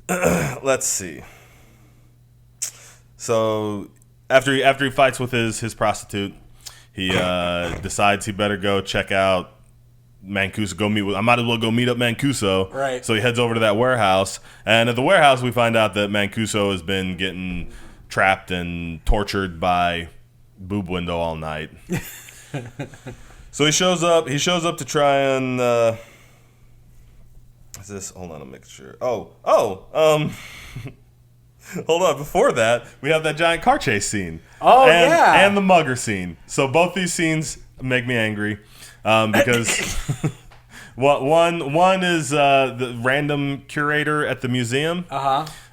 Let's see. So after he fights with his prostitute, he decides he better go check out Mancuso, I might as well go meet up Mancuso. Right. So he heads over to that warehouse, and at the warehouse we find out that Mancuso has been getting trapped and tortured by Boob Window all night. So he shows up to try and is this, hold on, I'll make sure. Hold on, before that, we have that giant car chase scene. Oh, yeah. And the mugger scene. So both these scenes make me angry because one is the random curator at the museum.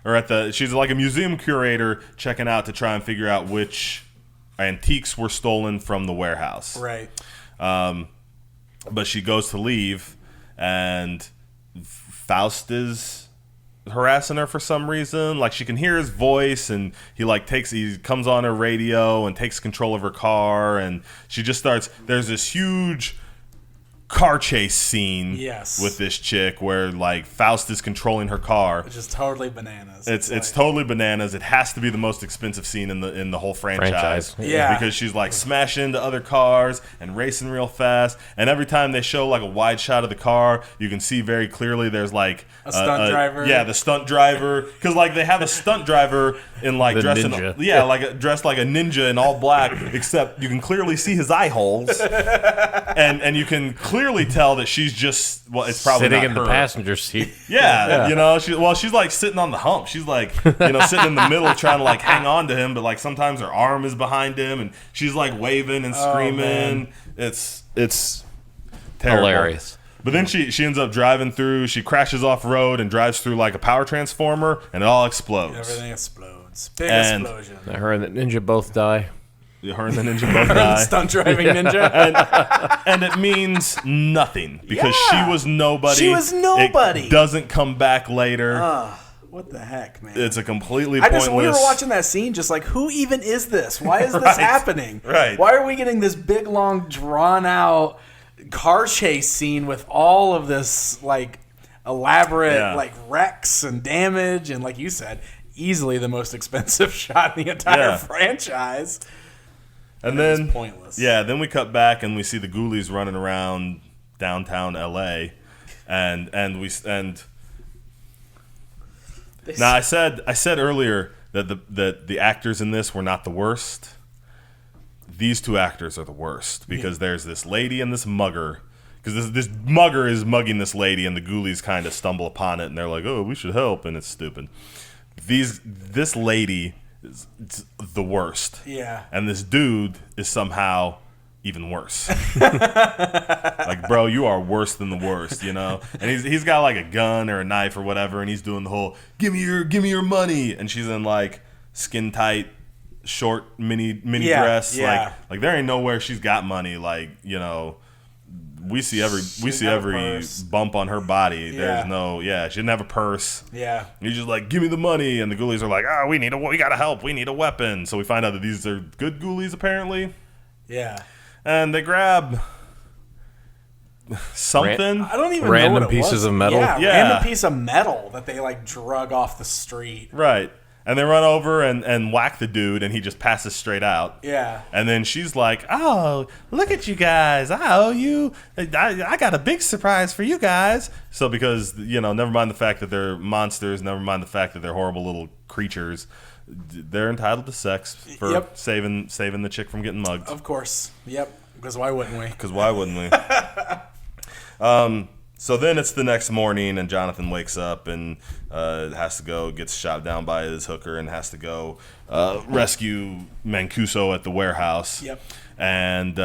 Or she's like a museum curator checking out to try and figure out which antiques were stolen from the warehouse. Right. But she goes to leave, and Faust is harassing her for some reason. Like, she can hear his voice, and he comes on her radio and takes control of her car, and she just starts. There's this huge car chase scene with this chick where like Faust is controlling her car, which is totally bananas. It's totally bananas. It has to be the most expensive scene in the whole franchise. Yeah, because she's like smashing into other cars and racing real fast, and every time they show like a wide shot of the car, you can see very clearly there's like a stunt driver. Yeah, the stunt driver, because like they have a stunt driver in like dressed like a ninja in all black, except you can clearly see his eye holes, and you can clearly tell that she's just it's probably sitting not in her. the passenger seat. Yeah, you know, she's like sitting on the hump. She's like, sitting in the middle trying to like hang on to him, but like sometimes her arm is behind him, and she's like waving and screaming. It's terrible. Hilarious. But then she ends up driving through. She crashes off road and drives through like a power transformer, and it all explodes. Everything explodes. Big explosion. Her and the ninja both die. Her and the ninja both die. Stunt driving ninja. and it means nothing because she was nobody. She was nobody. It doesn't come back later. What the heck, man? It's a completely pointless. We were watching that scene just like, who even is this? Why is this happening? Right. Why are we getting this big, long, drawn-out car chase scene with all of this like elaborate like wrecks and damage, and like you said, easily the most expensive shot in the entire franchise. And then it's pointless. Yeah, then we cut back and we see the Ghoulies running around downtown LA, and now I said earlier that the actors in this were not the worst. These two actors are the worst because there's this lady and this mugger. Because this mugger is mugging this lady, and the Ghoulies kind of stumble upon it, and they're like, "Oh, we should help," and it's stupid. This lady is the worst. Yeah. And this dude is somehow even worse. Like, bro, you are worse than the worst, you know? And he's got like a gun or a knife or whatever, and he's doing the whole give me your money, and she's in like skin tight short mini dress. Like there ain't nowhere she's got money. Like, you know, we see every bump on her body. There's no, she didn't have a purse. Yeah. He's just like, give me the money. And the Ghoulies are like, we gotta help. We need a weapon. So we find out that these are good Ghoulies, apparently. Yeah. And they grab something. I don't even random know what it pieces was. of metal. Yeah, Yeah. random piece of metal that they like drug off the street. Right. And they run over and whack the dude, and he just passes straight out. Yeah. And then she's like, "Oh, look at you guys! I owe you. I got a big surprise for you guys." So because, you know, never mind the fact that they're monsters, never mind the fact that they're horrible little creatures, they're entitled to sex for saving the chick from getting mugged. Of course. Yep. Because why wouldn't we? Because why wouldn't we? So then it's the next morning, and Jonathan wakes up and gets shot down by his hooker, and has to go rescue Mancuso at the warehouse. Yep. And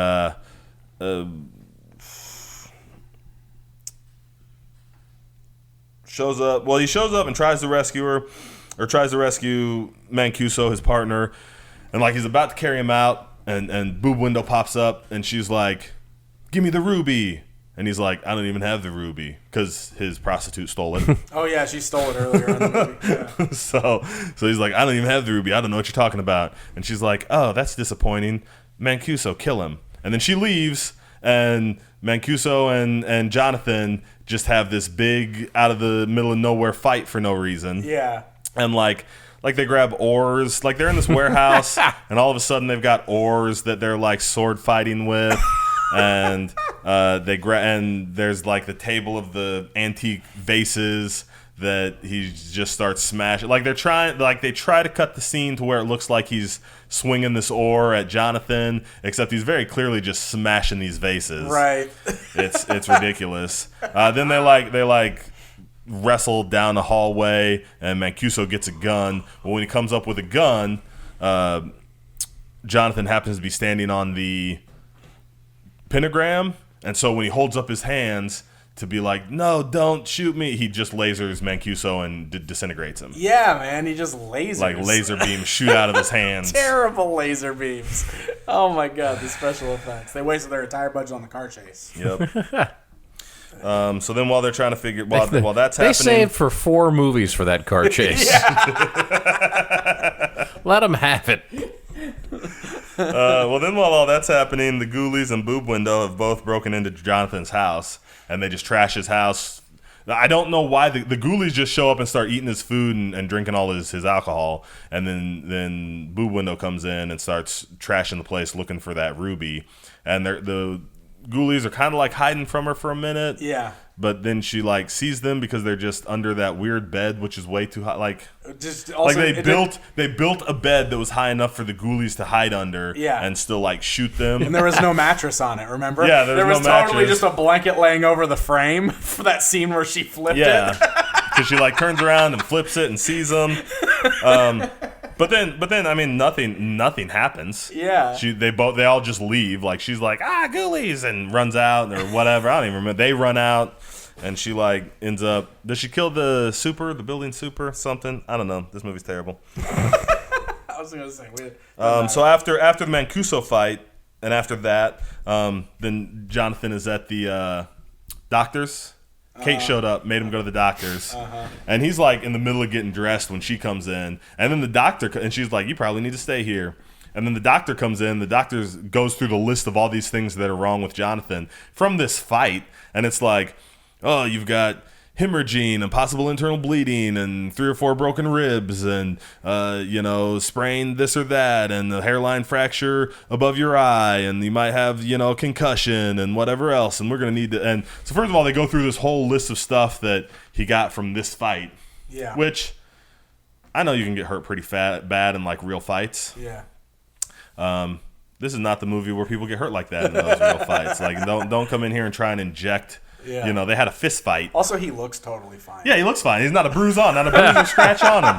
shows up. Well, he shows up and tries to rescue her, or tries to rescue Mancuso, his partner, and like he's about to carry him out, and Boob Window pops up, and she's like, "Give me the ruby." And he's like, "I don't even have the ruby," because his prostitute stole it. Oh, yeah, she stole it earlier in the movie. Yeah. So he's like, "I don't even have the ruby. I don't know what you're talking about." And she's like, "Oh, that's disappointing. Mancuso, kill him." And then she leaves, and Mancuso and Jonathan just have this big, out of the middle of nowhere fight for no reason. Yeah. And like they grab oars. Like they're in this warehouse, and all of a sudden they've got oars that they're like sword fighting with. and and there's like the table of the antique vases that he just starts smashing. Like they try to cut the scene to where it looks like he's swinging this oar at Jonathan, except he's very clearly just smashing these vases. Right. It's ridiculous. Then they wrestle down the hallway, and Mancuso gets a gun. But when he comes up with a gun, Jonathan happens to be standing on the pentagram, and so when he holds up his hands to be like, no, don't shoot me, he just lasers Mancuso and disintegrates him. Yeah, man, he just lasers. Like laser beams shoot out of his hands. Terrible laser beams. Oh my god, the special effects. They wasted their entire budget on the car chase. Yep. So then while they're trying to figure, while that's happening, they saved for 4 movies for that car chase. Let them have it. Well, then while all that's happening, the Ghoulies and Boob Window have both broken into Jonathan's house, and they just trash his house. I don't know why the Ghoulies just show up and start eating his food and drinking all his alcohol, and then Boob Window comes in and starts trashing the place looking for that ruby, and the Ghoulies are kind of like hiding from her for a minute. Yeah. But then she like sees them because they're just under that weird bed, which is way too high. Like, just also, like they built a bed that was high enough for the Ghoulies to hide under, and still like shoot them. And there was no mattress on it. Remember? Yeah, there was no totally mattress. just a blanket laying over the frame for that scene where she flipped it. Yeah, because she like turns around and flips it and sees them. But then I mean nothing happens. Yeah. They all just leave. Like she's like, Ghoulies, and runs out or whatever. I don't even remember. They run out, and she like ends up. Does she kill the building super, something? I don't know. This movie's terrible. I was gonna say. So after the Mancuso fight, and after that, then Jonathan is at the doctor's. Kate showed up, made him go to the doctor's, and he's like in the middle of getting dressed when she comes in, and then the doctor, and she's like, you probably need to stay here. And then the doctor comes in, the doctor goes through the list of all these things that are wrong with Jonathan from this fight, and it's like, oh, you've got hemorrhaging and possible internal bleeding and 3 or 4 broken ribs and sprained this or that and a hairline fracture above your eye and you might have concussion and whatever else, and we're gonna need to. And so first of all, they go through this whole list of stuff that he got from this fight, which I know you can get hurt pretty bad in like real fights. This is not the movie where people get hurt like that in those real fights. Like don't come in here and try and inject. Yeah. They had a fist fight. Also, he looks totally fine. Yeah, he looks fine. He's not a bruise or scratch on him.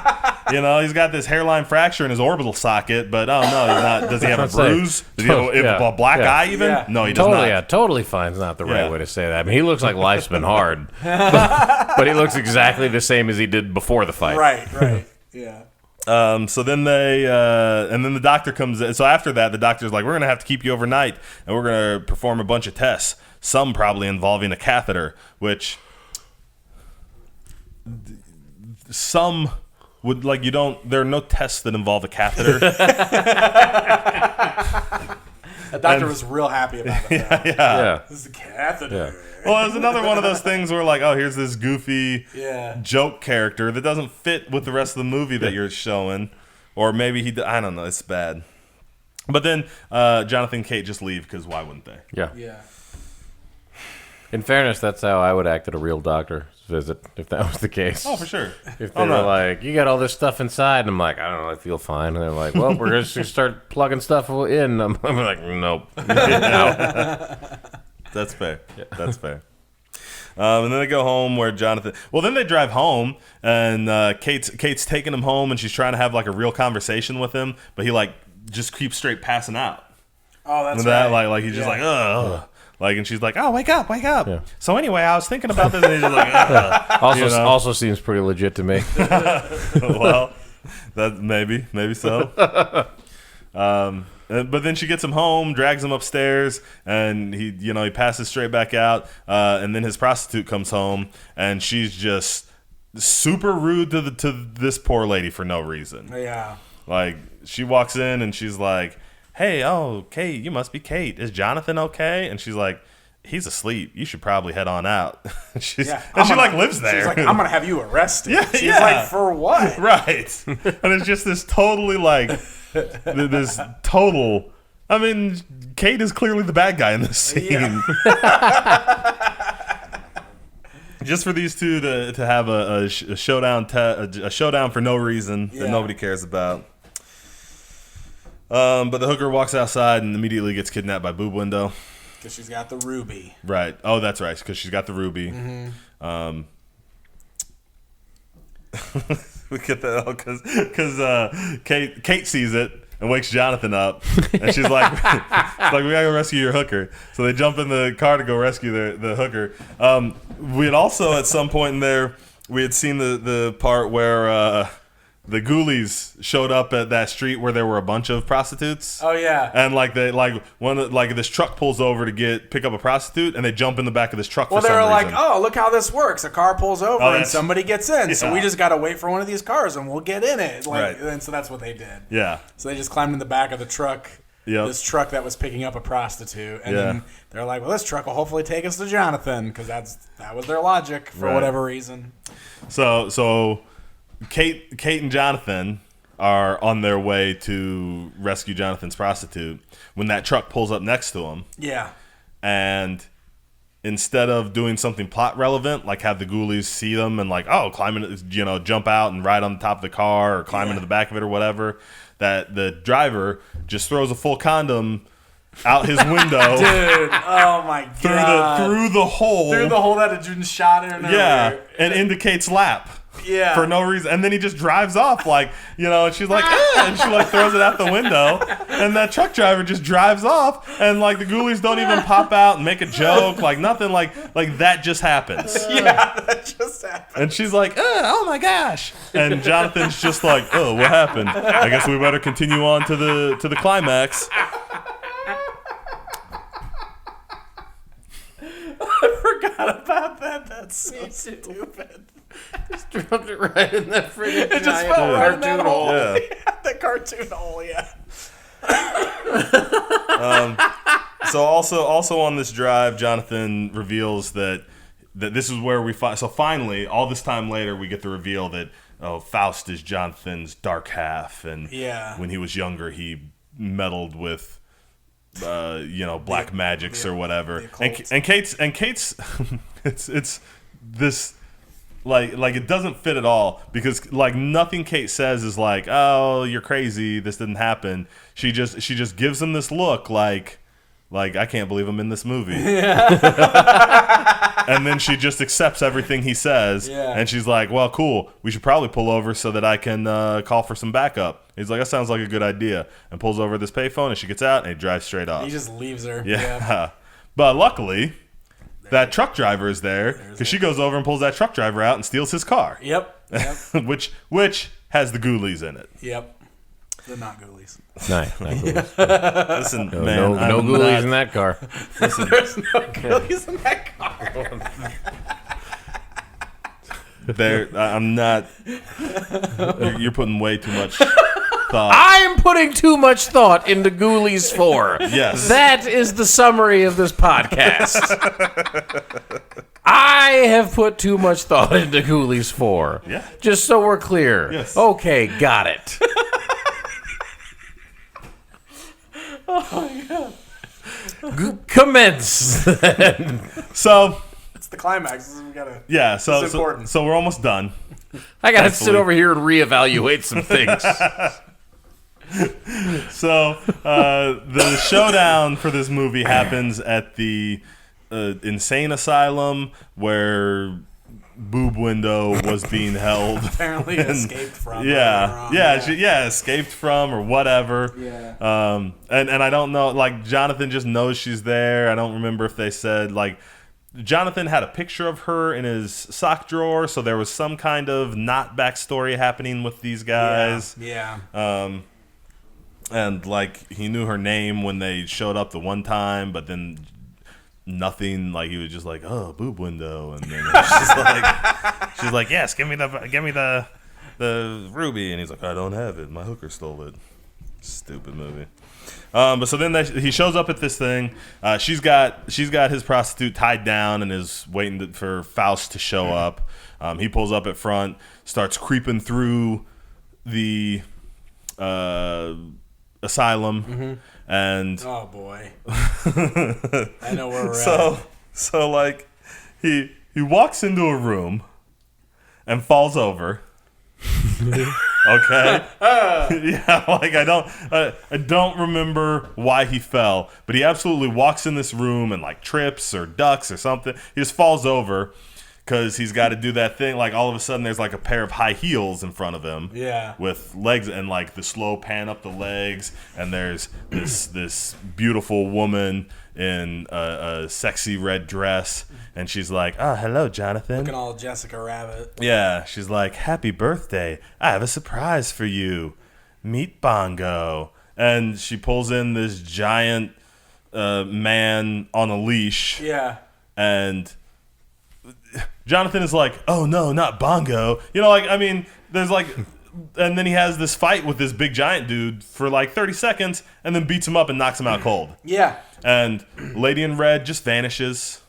He's got this hairline fracture in his orbital socket, but oh no, he's not. Does he have a bruise? Does he have a black eye even? Yeah. No, he does not. Yeah, totally fine is not the right way to say that. I mean, he looks like life's been hard, but he looks exactly the same as he did before the fight. Right. Yeah. So then and then the doctor comes in. So after that, the doctor's like, we're going to have to keep you overnight, and we're going to perform a bunch of tests, some probably involving a catheter, which some would, like, there are no tests that involve a catheter. The doctor was real happy about it. Yeah. This is a catheter. Yeah. Well, it's another one of those things where, like, oh, here's this goofy joke character that doesn't fit with the rest of the movie that you're showing. Or maybe I don't know, it's bad. But then Jonathan and Kate just leave, because why wouldn't they? Yeah. In fairness, that's how I would act at a real doctor's visit, if that was the case. Oh, for sure. If they were like, you got all this stuff inside, and I'm like, I don't know, I feel fine. And they're like, well, we're just going to start plugging stuff in. I'm like, nope. No. That's fair. That's fair. And then they go home where Jonathan. Well, then they drive home, and Kate's taking him home, and she's trying to have like a real conversation with him, but he like just keeps straight passing out. Oh, that's right. Like he's just like, ugh. Like, and she's like, oh, wake up. Yeah. So anyway, I was thinking about this, and he's just like, ugh. Also seems pretty legit to me. Well, that maybe so. But then she gets him home, drags him upstairs, and he passes straight back out. And then his prostitute comes home, and she's just super rude to this poor lady for no reason. Yeah. Like, she walks in and she's like, hey, Kate, you must be Kate. Is Jonathan okay? And she's like, he's asleep. You should probably head on out. She lives there. She's like, I'm gonna have you arrested. Yeah, she's like, for what? Right. And it's just this totally like this total I mean, Kate is clearly the bad guy in this scene. Yeah. Just for these two to have a showdown a showdown for no reason that nobody cares about. But the hooker walks outside and immediately gets kidnapped by Boob Window. Because she's got the ruby. Right. Oh, that's right. Because she's got the ruby. Mm-hmm. We get that because Kate sees it and wakes Jonathan up, and she's like, "We gotta go rescue your hooker." So they jump in the car to go rescue the hooker. We had also at some point in there we had seen the part where the Ghoulies showed up at that street where there were a bunch of prostitutes. Oh yeah, and this truck pulls over to pick up a prostitute, and they jump in the back of this truck. Well, for some reason. like, "Oh, look how this works! A car pulls over and somebody gets in, so we just gotta wait for one of these cars and we'll get in it." Like, and so that's what they did. Yeah. So they just climbed in the back of the truck. Yep. This truck that was picking up a prostitute, and then they're like, "Well, this truck will hopefully take us to Jonathan," because that was their logic for whatever reason. So Kate and Jonathan are on their way to rescue Jonathan's prostitute when that truck pulls up next to them. Yeah. And instead of doing something plot relevant, like have the Ghoulies see them and like, oh, jump out and ride on the top of the car or climb into the back of it or whatever, that the driver just throws a full condom out his window. Dude, oh my God. Through the hole. Through the hole that had been shot in. Yeah, and indicates lap. Yeah. For no reason. And then he just drives off and she's like, and she throws it out the window. And that truck driver just drives off. And the Ghoulies don't even pop out and make a joke. Nothing like that just happens. Yeah, that just happens. And she's like, oh my gosh. And Jonathan's just like, oh, what happened? I guess we better continue on to the climax. I forgot about that. That's so stupid. Just dropped it right in that friggin' It just fell right in that hole. Yeah. The cartoon hole, yeah. So also on this drive, Jonathan reveals that this is where we find. So finally, all this time later, we get the reveal that Faust is Jonathan's dark half, and when he was younger, he meddled with black magics or whatever. And Kate's it's this. Like it doesn't fit at all because nothing Kate says is like, oh, you're crazy, this didn't happen. She just gives him this look like I can't believe I'm in this movie. And then she just accepts everything he says. And she's like, well, cool, we should probably pull over so that I can call for some backup. He's like, that sounds like a good idea, and pulls over this payphone, and she gets out and he drives straight off. He just leaves her. Yeah. But luckily that truck driver is there because she goes over and pulls that truck driver out and steals his car. Yep. which has the Ghoulies in it. Yep. They're not Ghoulies. Not Ghoulies. Listen, no, man. No Ghoulies in that car. Listen, there's no Ghoulies in that car. I'm not. You're putting way too much thought. I'm putting too much thought into Ghoulies IV. Yes. That is the summary of this podcast. I have put too much thought into Ghoulies IV. Yeah. Just so we're clear. Yes. Okay, got it. Oh my God. Commence. So it's the climax. We gotta. Yeah. So it's important. So we're almost done. I gotta sit over here and reevaluate some things. So the showdown for this movie happens at the insane asylum where Boob Window was being held. Apparently escaped from. Escaped from or whatever. Yeah. And I don't know, Jonathan just knows she's there. I don't remember if they said, Jonathan had a picture of her in his sock drawer, so there was some kind of not backstory happening with these guys. Yeah. And he knew her name when they showed up the one time, but then nothing. He was just like, oh, Boob Window, and then she's like, yes, give me the ruby, and he's like, I don't have it, my hooker stole it. Stupid movie. But so then he shows up at this thing. She's got his prostitute tied down and is waiting for Faust to show up. He pulls up at front, starts creeping through the asylum, and oh boy, I know where we're at. So like he walks into a room and falls over. Okay. Yeah, like I don't remember why he fell, but he absolutely walks in this room and like trips or ducks or something. He just falls over because he's got to do that thing. Like all of a sudden, there's like a pair of high heels in front of him. Yeah. With legs and like the slow pan up the legs, and there's this beautiful woman in a sexy red dress, and she's like, "Oh, hello, Jonathan." Looking all Jessica Rabbit. Yeah, she's like, "Happy birthday! I have a surprise for you. Meet Bongo." And she pulls in this giant man on a leash. Yeah. And Jonathan is like, "Oh no, not Bongo!" You know, like I mean, there's like, and then he has this fight with this big giant dude for like 30 seconds, and then beats him up and knocks him out cold. Yeah. And Lady in Red just vanishes.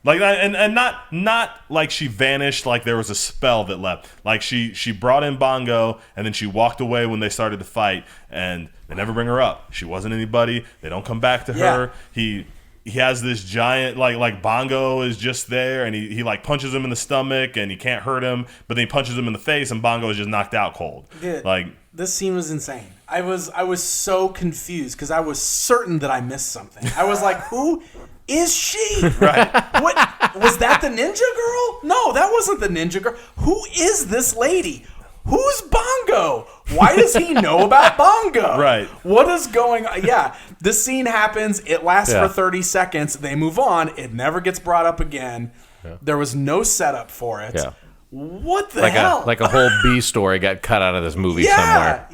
Like and not like she vanished like there was a spell that left. Like she brought in Bongo and then she walked away when they started to fight, and they never bring her up. She wasn't anybody. They don't come back to her. He has this giant like Bongo is just there, and he like punches him in the stomach and he can't hurt him, but then he punches him in the face and Bongo is just knocked out cold. Dude, like this scene was insane. I was so confused because I was certain that I missed something. I was like, who is she? Right. What was that, the ninja girl? No, that wasn't the ninja girl. Who is this lady? Who's Bongo? Why does he know about Bongo? Right. What is going on? Yeah, this scene happens. It lasts for 30 seconds. They move on. It never gets brought up again. Yeah. There was no setup for it. Yeah. What the hell? Like a whole B story got cut out of this movie somewhere.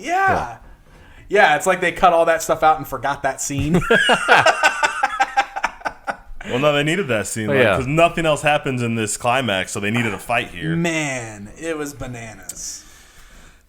Yeah, it's like they cut all that stuff out and forgot that scene. Well, no, they needed that scene because nothing else happens in this climax, so they needed a fight here. Man, it was bananas.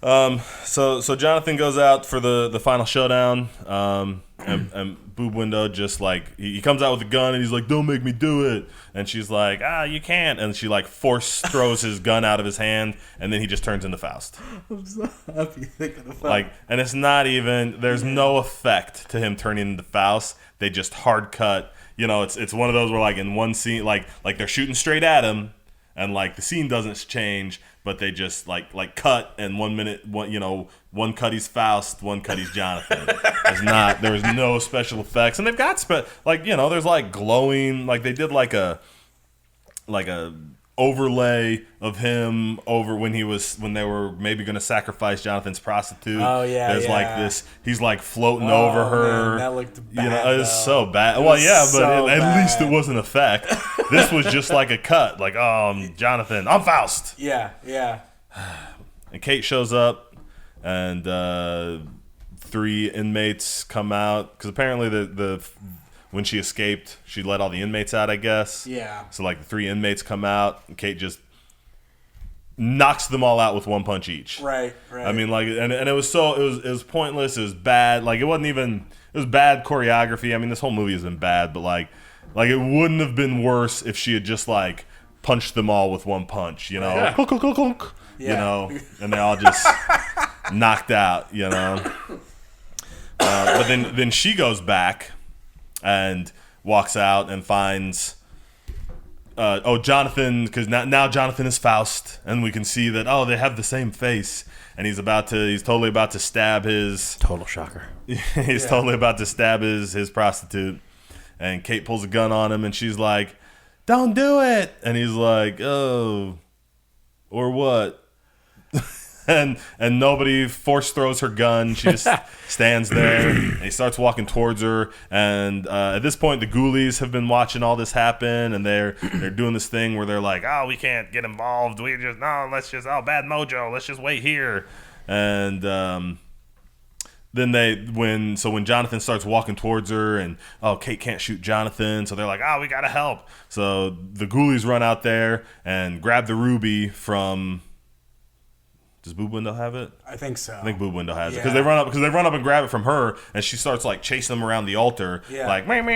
So Jonathan goes out for the final showdown, and Boob Window just like he comes out with a gun and he's like, "Don't make me do it," and she's like, "You can't," and she like force throws his gun out of his hand, and then he just turns into Faust. I'm so happy thinking of Faust. Like, and it's not even there's no effect to him turning into Faust. They just hard cut. You know, it's one of those where like in one scene, like they're shooting straight at him, and like the scene doesn't change, but they just like cut, and 1 minute, one cut he's Faust, one cut he's Jonathan. There's no special effects, and they've got there's like glowing, like they did like a overlay of him over when they were maybe going to sacrifice Jonathan's prostitute. Oh yeah, there's like this. He's like floating over her. Man, that looked bad. It was so bad. At least it was an effect. This was just like a cut. Like, I'm Jonathan. I'm Faust. Yeah. And Kate shows up, and 3 inmates come out because apparently the when she escaped, she let all the inmates out, I guess. Yeah. So like the 3 inmates come out, and Kate just knocks them all out with 1 punch each. Right. I mean, like, and it was pointless. It was bad. Like, it was bad choreography. I mean, this whole movie has been bad, but like it wouldn't have been worse if she had just like punched them all with 1 punch. You know, Yeah. Clunk, clunk, clunk, clunk, you know, and they all just knocked out. You know, but then she goes back and walks out and finds Jonathan, because now Jonathan is Faust, and we can see that they have the same face, and he's totally about to stab his total shocker. He's totally about to stab his prostitute, and Kate pulls a gun on him, and she's like, "Don't do it," and he's like, "Oh, or what?" And nobody force throws her gun. She just stands there, and he starts walking towards her. And at this point, the Ghoulies have been watching all this happen, and they're doing this thing where they're like, "Oh, we can't get involved. Let's just bad mojo. Let's just wait here." And then when Jonathan starts walking towards her, and Kate can't shoot Jonathan, so they're like, "We gotta help." So the Ghoulies run out there and grab the ruby from. Does Boob Window have it? I think so. I think Boob Window has it because they run up and grab it from her, and she starts like chasing them around the altar, like, and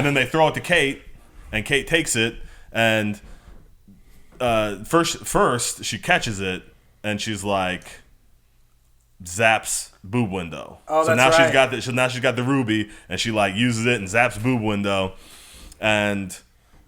then they throw it to Kate, and Kate takes it, and first she catches it, and she's like zaps boob window. Oh, so that's now right. she's got the ruby, and she like uses it and zaps boob window, and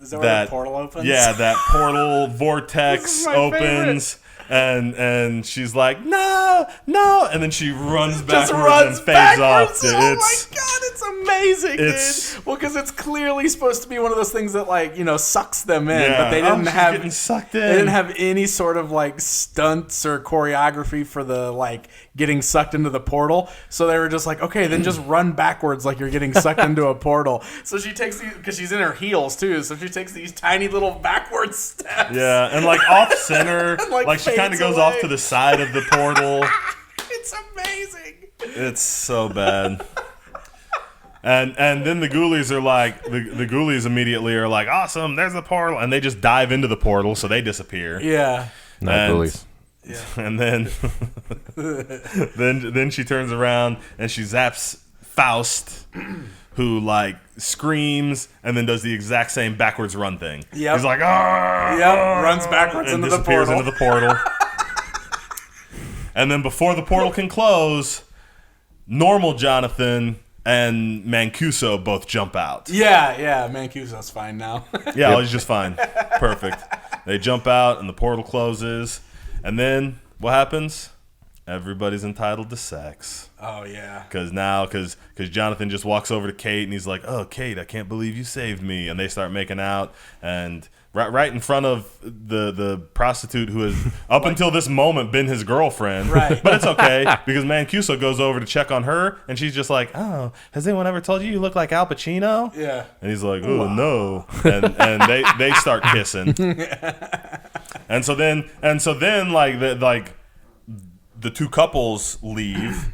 Is that where the portal opens? Yeah, that portal vortex This is my opens. And she's like, no, and then she runs backwards and fades off. Dude. Oh my god, it's amazing, dude. Well, because it's clearly supposed to be one of those things that, like, you know, sucks them in, but they didn't have getting sucked in. They didn't have any sort of like stunts or choreography for the like getting sucked into the portal. So they were just like, okay, then just run backwards like you're getting sucked into a portal. So she takes these, because she's in her heels too. So she takes these tiny little backwards steps. Yeah, and like off center, like she kind of goes away. off to the side of the portal. It's amazing. It's so bad. And then the Ghoulies are like, the Ghoulies immediately are like, awesome, there's the portal, and they just dive into the portal, so they disappear. Yeah. Not Ghoulies. Yeah. And then, then she turns around and she zaps Faust, who like screams and then does the exact same backwards run thing. Yep. He's like, ah, Yep. Runs backwards and into the disappears portal. into the portal. And then before the portal can close, normal Jonathan and Mancuso both jump out. Yeah. Mancuso's fine now. Yeah, he's just fine. Perfect. They jump out and the portal closes. And then what happens? Everybody's entitled to sex. Oh, yeah. Because Jonathan just walks over to Kate and he's like, oh, Kate, I can't believe you saved me. And they start making out. And right in front of the prostitute who has, up until this moment, been his girlfriend. Right. But it's okay because Mancuso goes over to check on her. And she's just like, oh, has anyone ever told you look like Al Pacino? Yeah. And he's like, oh, no. And they start kissing. And so then like the two couples leave,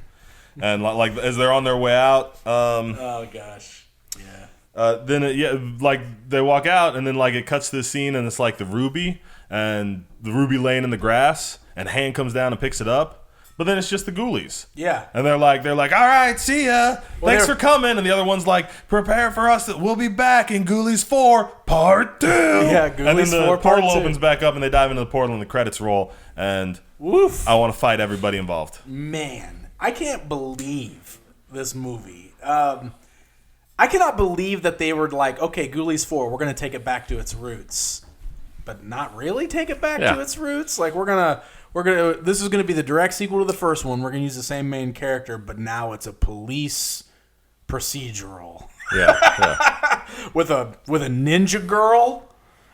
and like as they're on their way out, Oh, gosh. Yeah. then like they walk out, and then like it cuts to the scene, and it's like the ruby laying in the grass, and Hand comes down and picks it up. But then it's just the Ghoulies. Yeah. And they're like, all right, see ya. Thanks for coming. And the other one's like, prepare for us. We'll be back in Ghoulies 4 Part 2. Yeah, Ghoulies and then the 4 Part portal 2. opens back up, and they dive into the portal, and the credits roll. And Woof. I want to fight everybody involved. Man, I can't believe this movie. I cannot believe that they were like, okay, Ghoulies 4, we're going to take it back to its roots. But not really take it back to its roots? Like, this is going to be the direct sequel to the first one. We're going to use the same main character, but now it's a police procedural. Yeah. with a ninja girl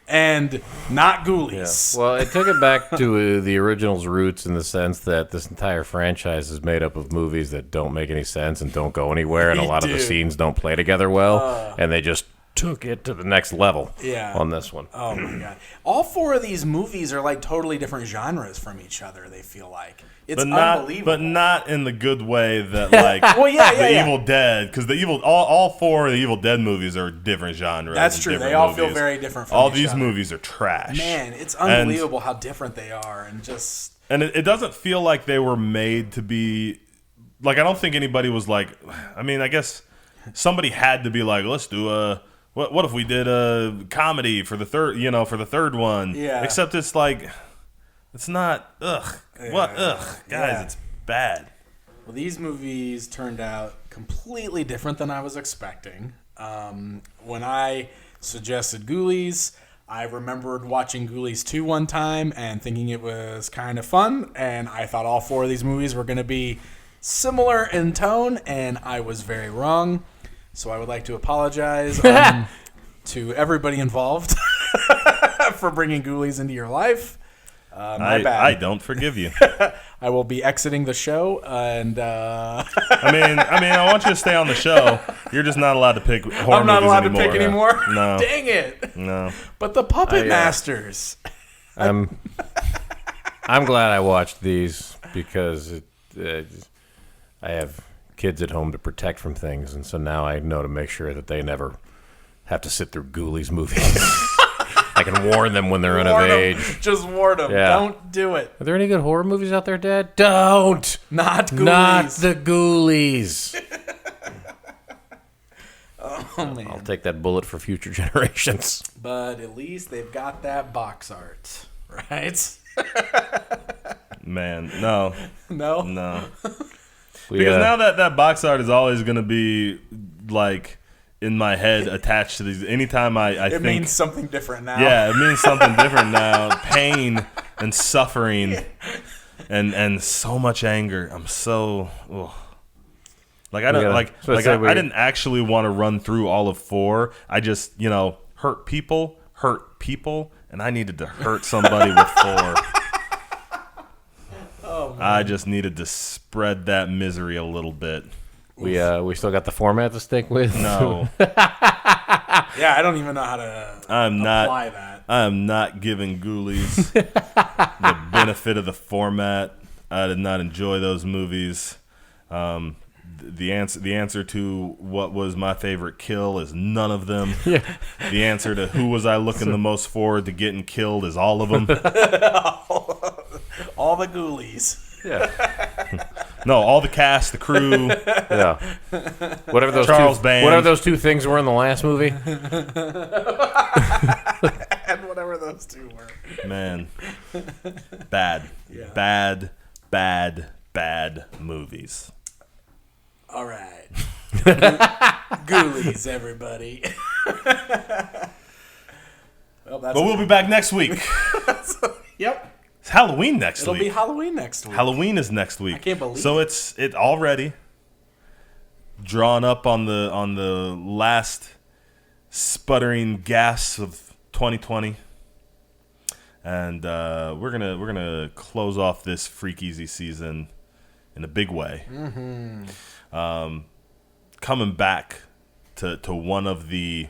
and not Ghoulies. Well, it took it back to the original's roots in the sense that this entire franchise is made up of movies that don't make any sense and don't go anywhere, and a lot of the scenes don't play together well, and they just took it to the next level on this one. Oh, my God. All four of these movies are like totally different genres from each other, they feel like. It's unbelievable. But not in the good way that, like, Evil Dead, because all four of the Evil Dead movies are different genres. That's true. They all feel very different from all each these other. movies are trash. Man, it's unbelievable how different they are. And it doesn't feel like they were made to be, like, I don't think anybody was like, I mean, I guess somebody had to be like, let's do what if we did a comedy for the third one? Yeah. Except it's like, it's not, guys, it's bad. Well, these movies turned out completely different than I was expecting. When I suggested Ghoulies, I remembered watching Ghoulies 2 one time and thinking it was kind of fun, and I thought all four of these movies were going to be similar in tone, and I was very wrong. So I would like to apologize to everybody involved for bringing Ghoulies into your life. My bad. I don't forgive you. I will be exiting the show, and I mean, I want you to stay on the show. You're just not allowed to pick horror movies anymore. I'm not allowed to pick anymore? No. Dang it. No. But the Puppet Masters. I'm glad I watched these because I have kids at home to protect from things, and so now I know to make sure that they never have to sit through Ghoulies movies. I can warn them when they're of age. Just warn them. Yeah. Don't do it. Are there any good horror movies out there, Dad? Don't. Not Ghoulies. Not the Ghoulies. Oh, man. I'll take that bullet for future generations. But at least they've got that box art, right? Man, no. No? No. Because now that box art is always going to be like in my head attached to these. Anytime I think it means something different now. Yeah, it means something different now. Pain and suffering and so much anger. I'm so like I don't I didn't actually want to run through all of 4. I just hurt people, and I needed to hurt somebody with 4. Oh, I just needed to spread that misery a little bit. We still got the format to stick with. No. Yeah, I don't even know how to apply that. I am not giving Ghoulies the benefit of the format. I did not enjoy those movies. The answer to what was my favorite kill is none of them. Yeah. The answer to who was I looking the most forward to getting killed is all of them. All the Ghoulies. Yeah. No, all the cast, the crew. Yeah. Whatever those Charles Band. Whatever those 2 things were in the last movie. And whatever those 2 were. Man. Bad. Yeah. Bad movies. All right. Ghoulies, everybody. But we'll be back next week. Yep. It's Halloween next week. It'll be Halloween next week. Halloween is next week. I can't believe so it already drawn up on the last sputtering gasps of 2020. And we're gonna close off this Freak Easy season in a big way. Mm-hmm. Coming back to one of the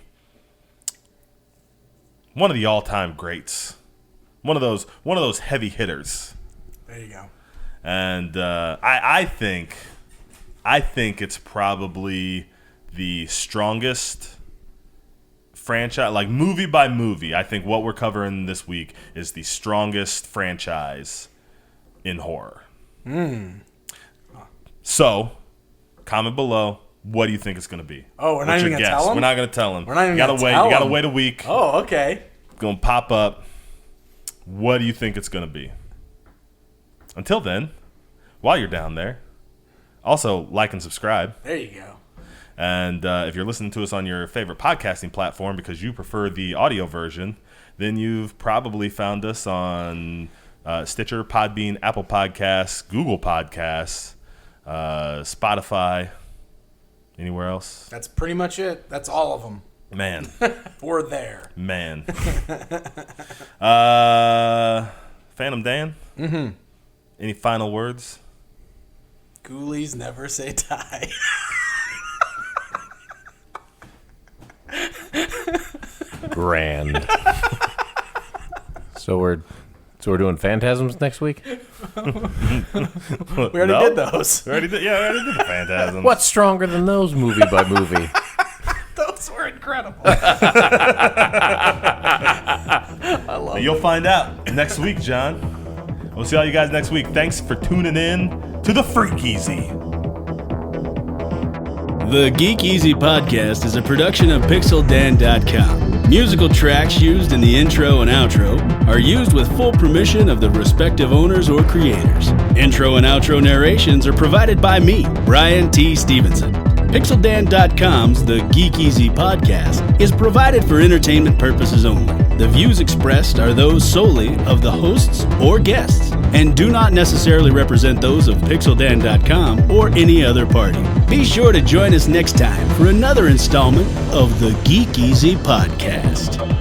all-time greats, one of those heavy hitters. There you go. And I think it's probably the strongest franchise, like movie by movie. I think what we're covering this week is the strongest franchise in horror. So, comment below. What do you think it's going to be? Oh, we're not even going to tell him? We're not going to tell him. We're not even going to tell him. You got to wait a week. Oh, okay. It's going to pop up. What do you think it's going to be? Until then, while you're down there, also like and subscribe. There you go. And if you're listening to us on your favorite podcasting platform because you prefer the audio version, then you've probably found us on Stitcher, Podbean, Apple Podcasts, Google Podcasts, Spotify. Anywhere else? That's pretty much it. That's all of them. Man. We're there. Man. Phantom Dan? Mm-hmm. Any final words? Ghoulies never say die. Grand. So we're doing Phantasms next week? We already did those. We already did the Phantasms. What's stronger than those movie by movie? Those were incredible. I love it. You'll find out next week, John. We'll see all you guys next week. Thanks for tuning in to the Freak Easy. The Geek Easy Podcast is a production of PixelDan.com. Musical tracks used in the intro and outro are used with full permission of the respective owners or creators. Intro and outro narrations are provided by me, Brian T. Stevenson. PixelDan.com's The Geek Easy Podcast is provided for entertainment purposes only. The views expressed are those solely of the hosts or guests and do not necessarily represent those of PixelDan.com or any other party. Be sure to join us next time for another installment of the Geek Easy Podcast.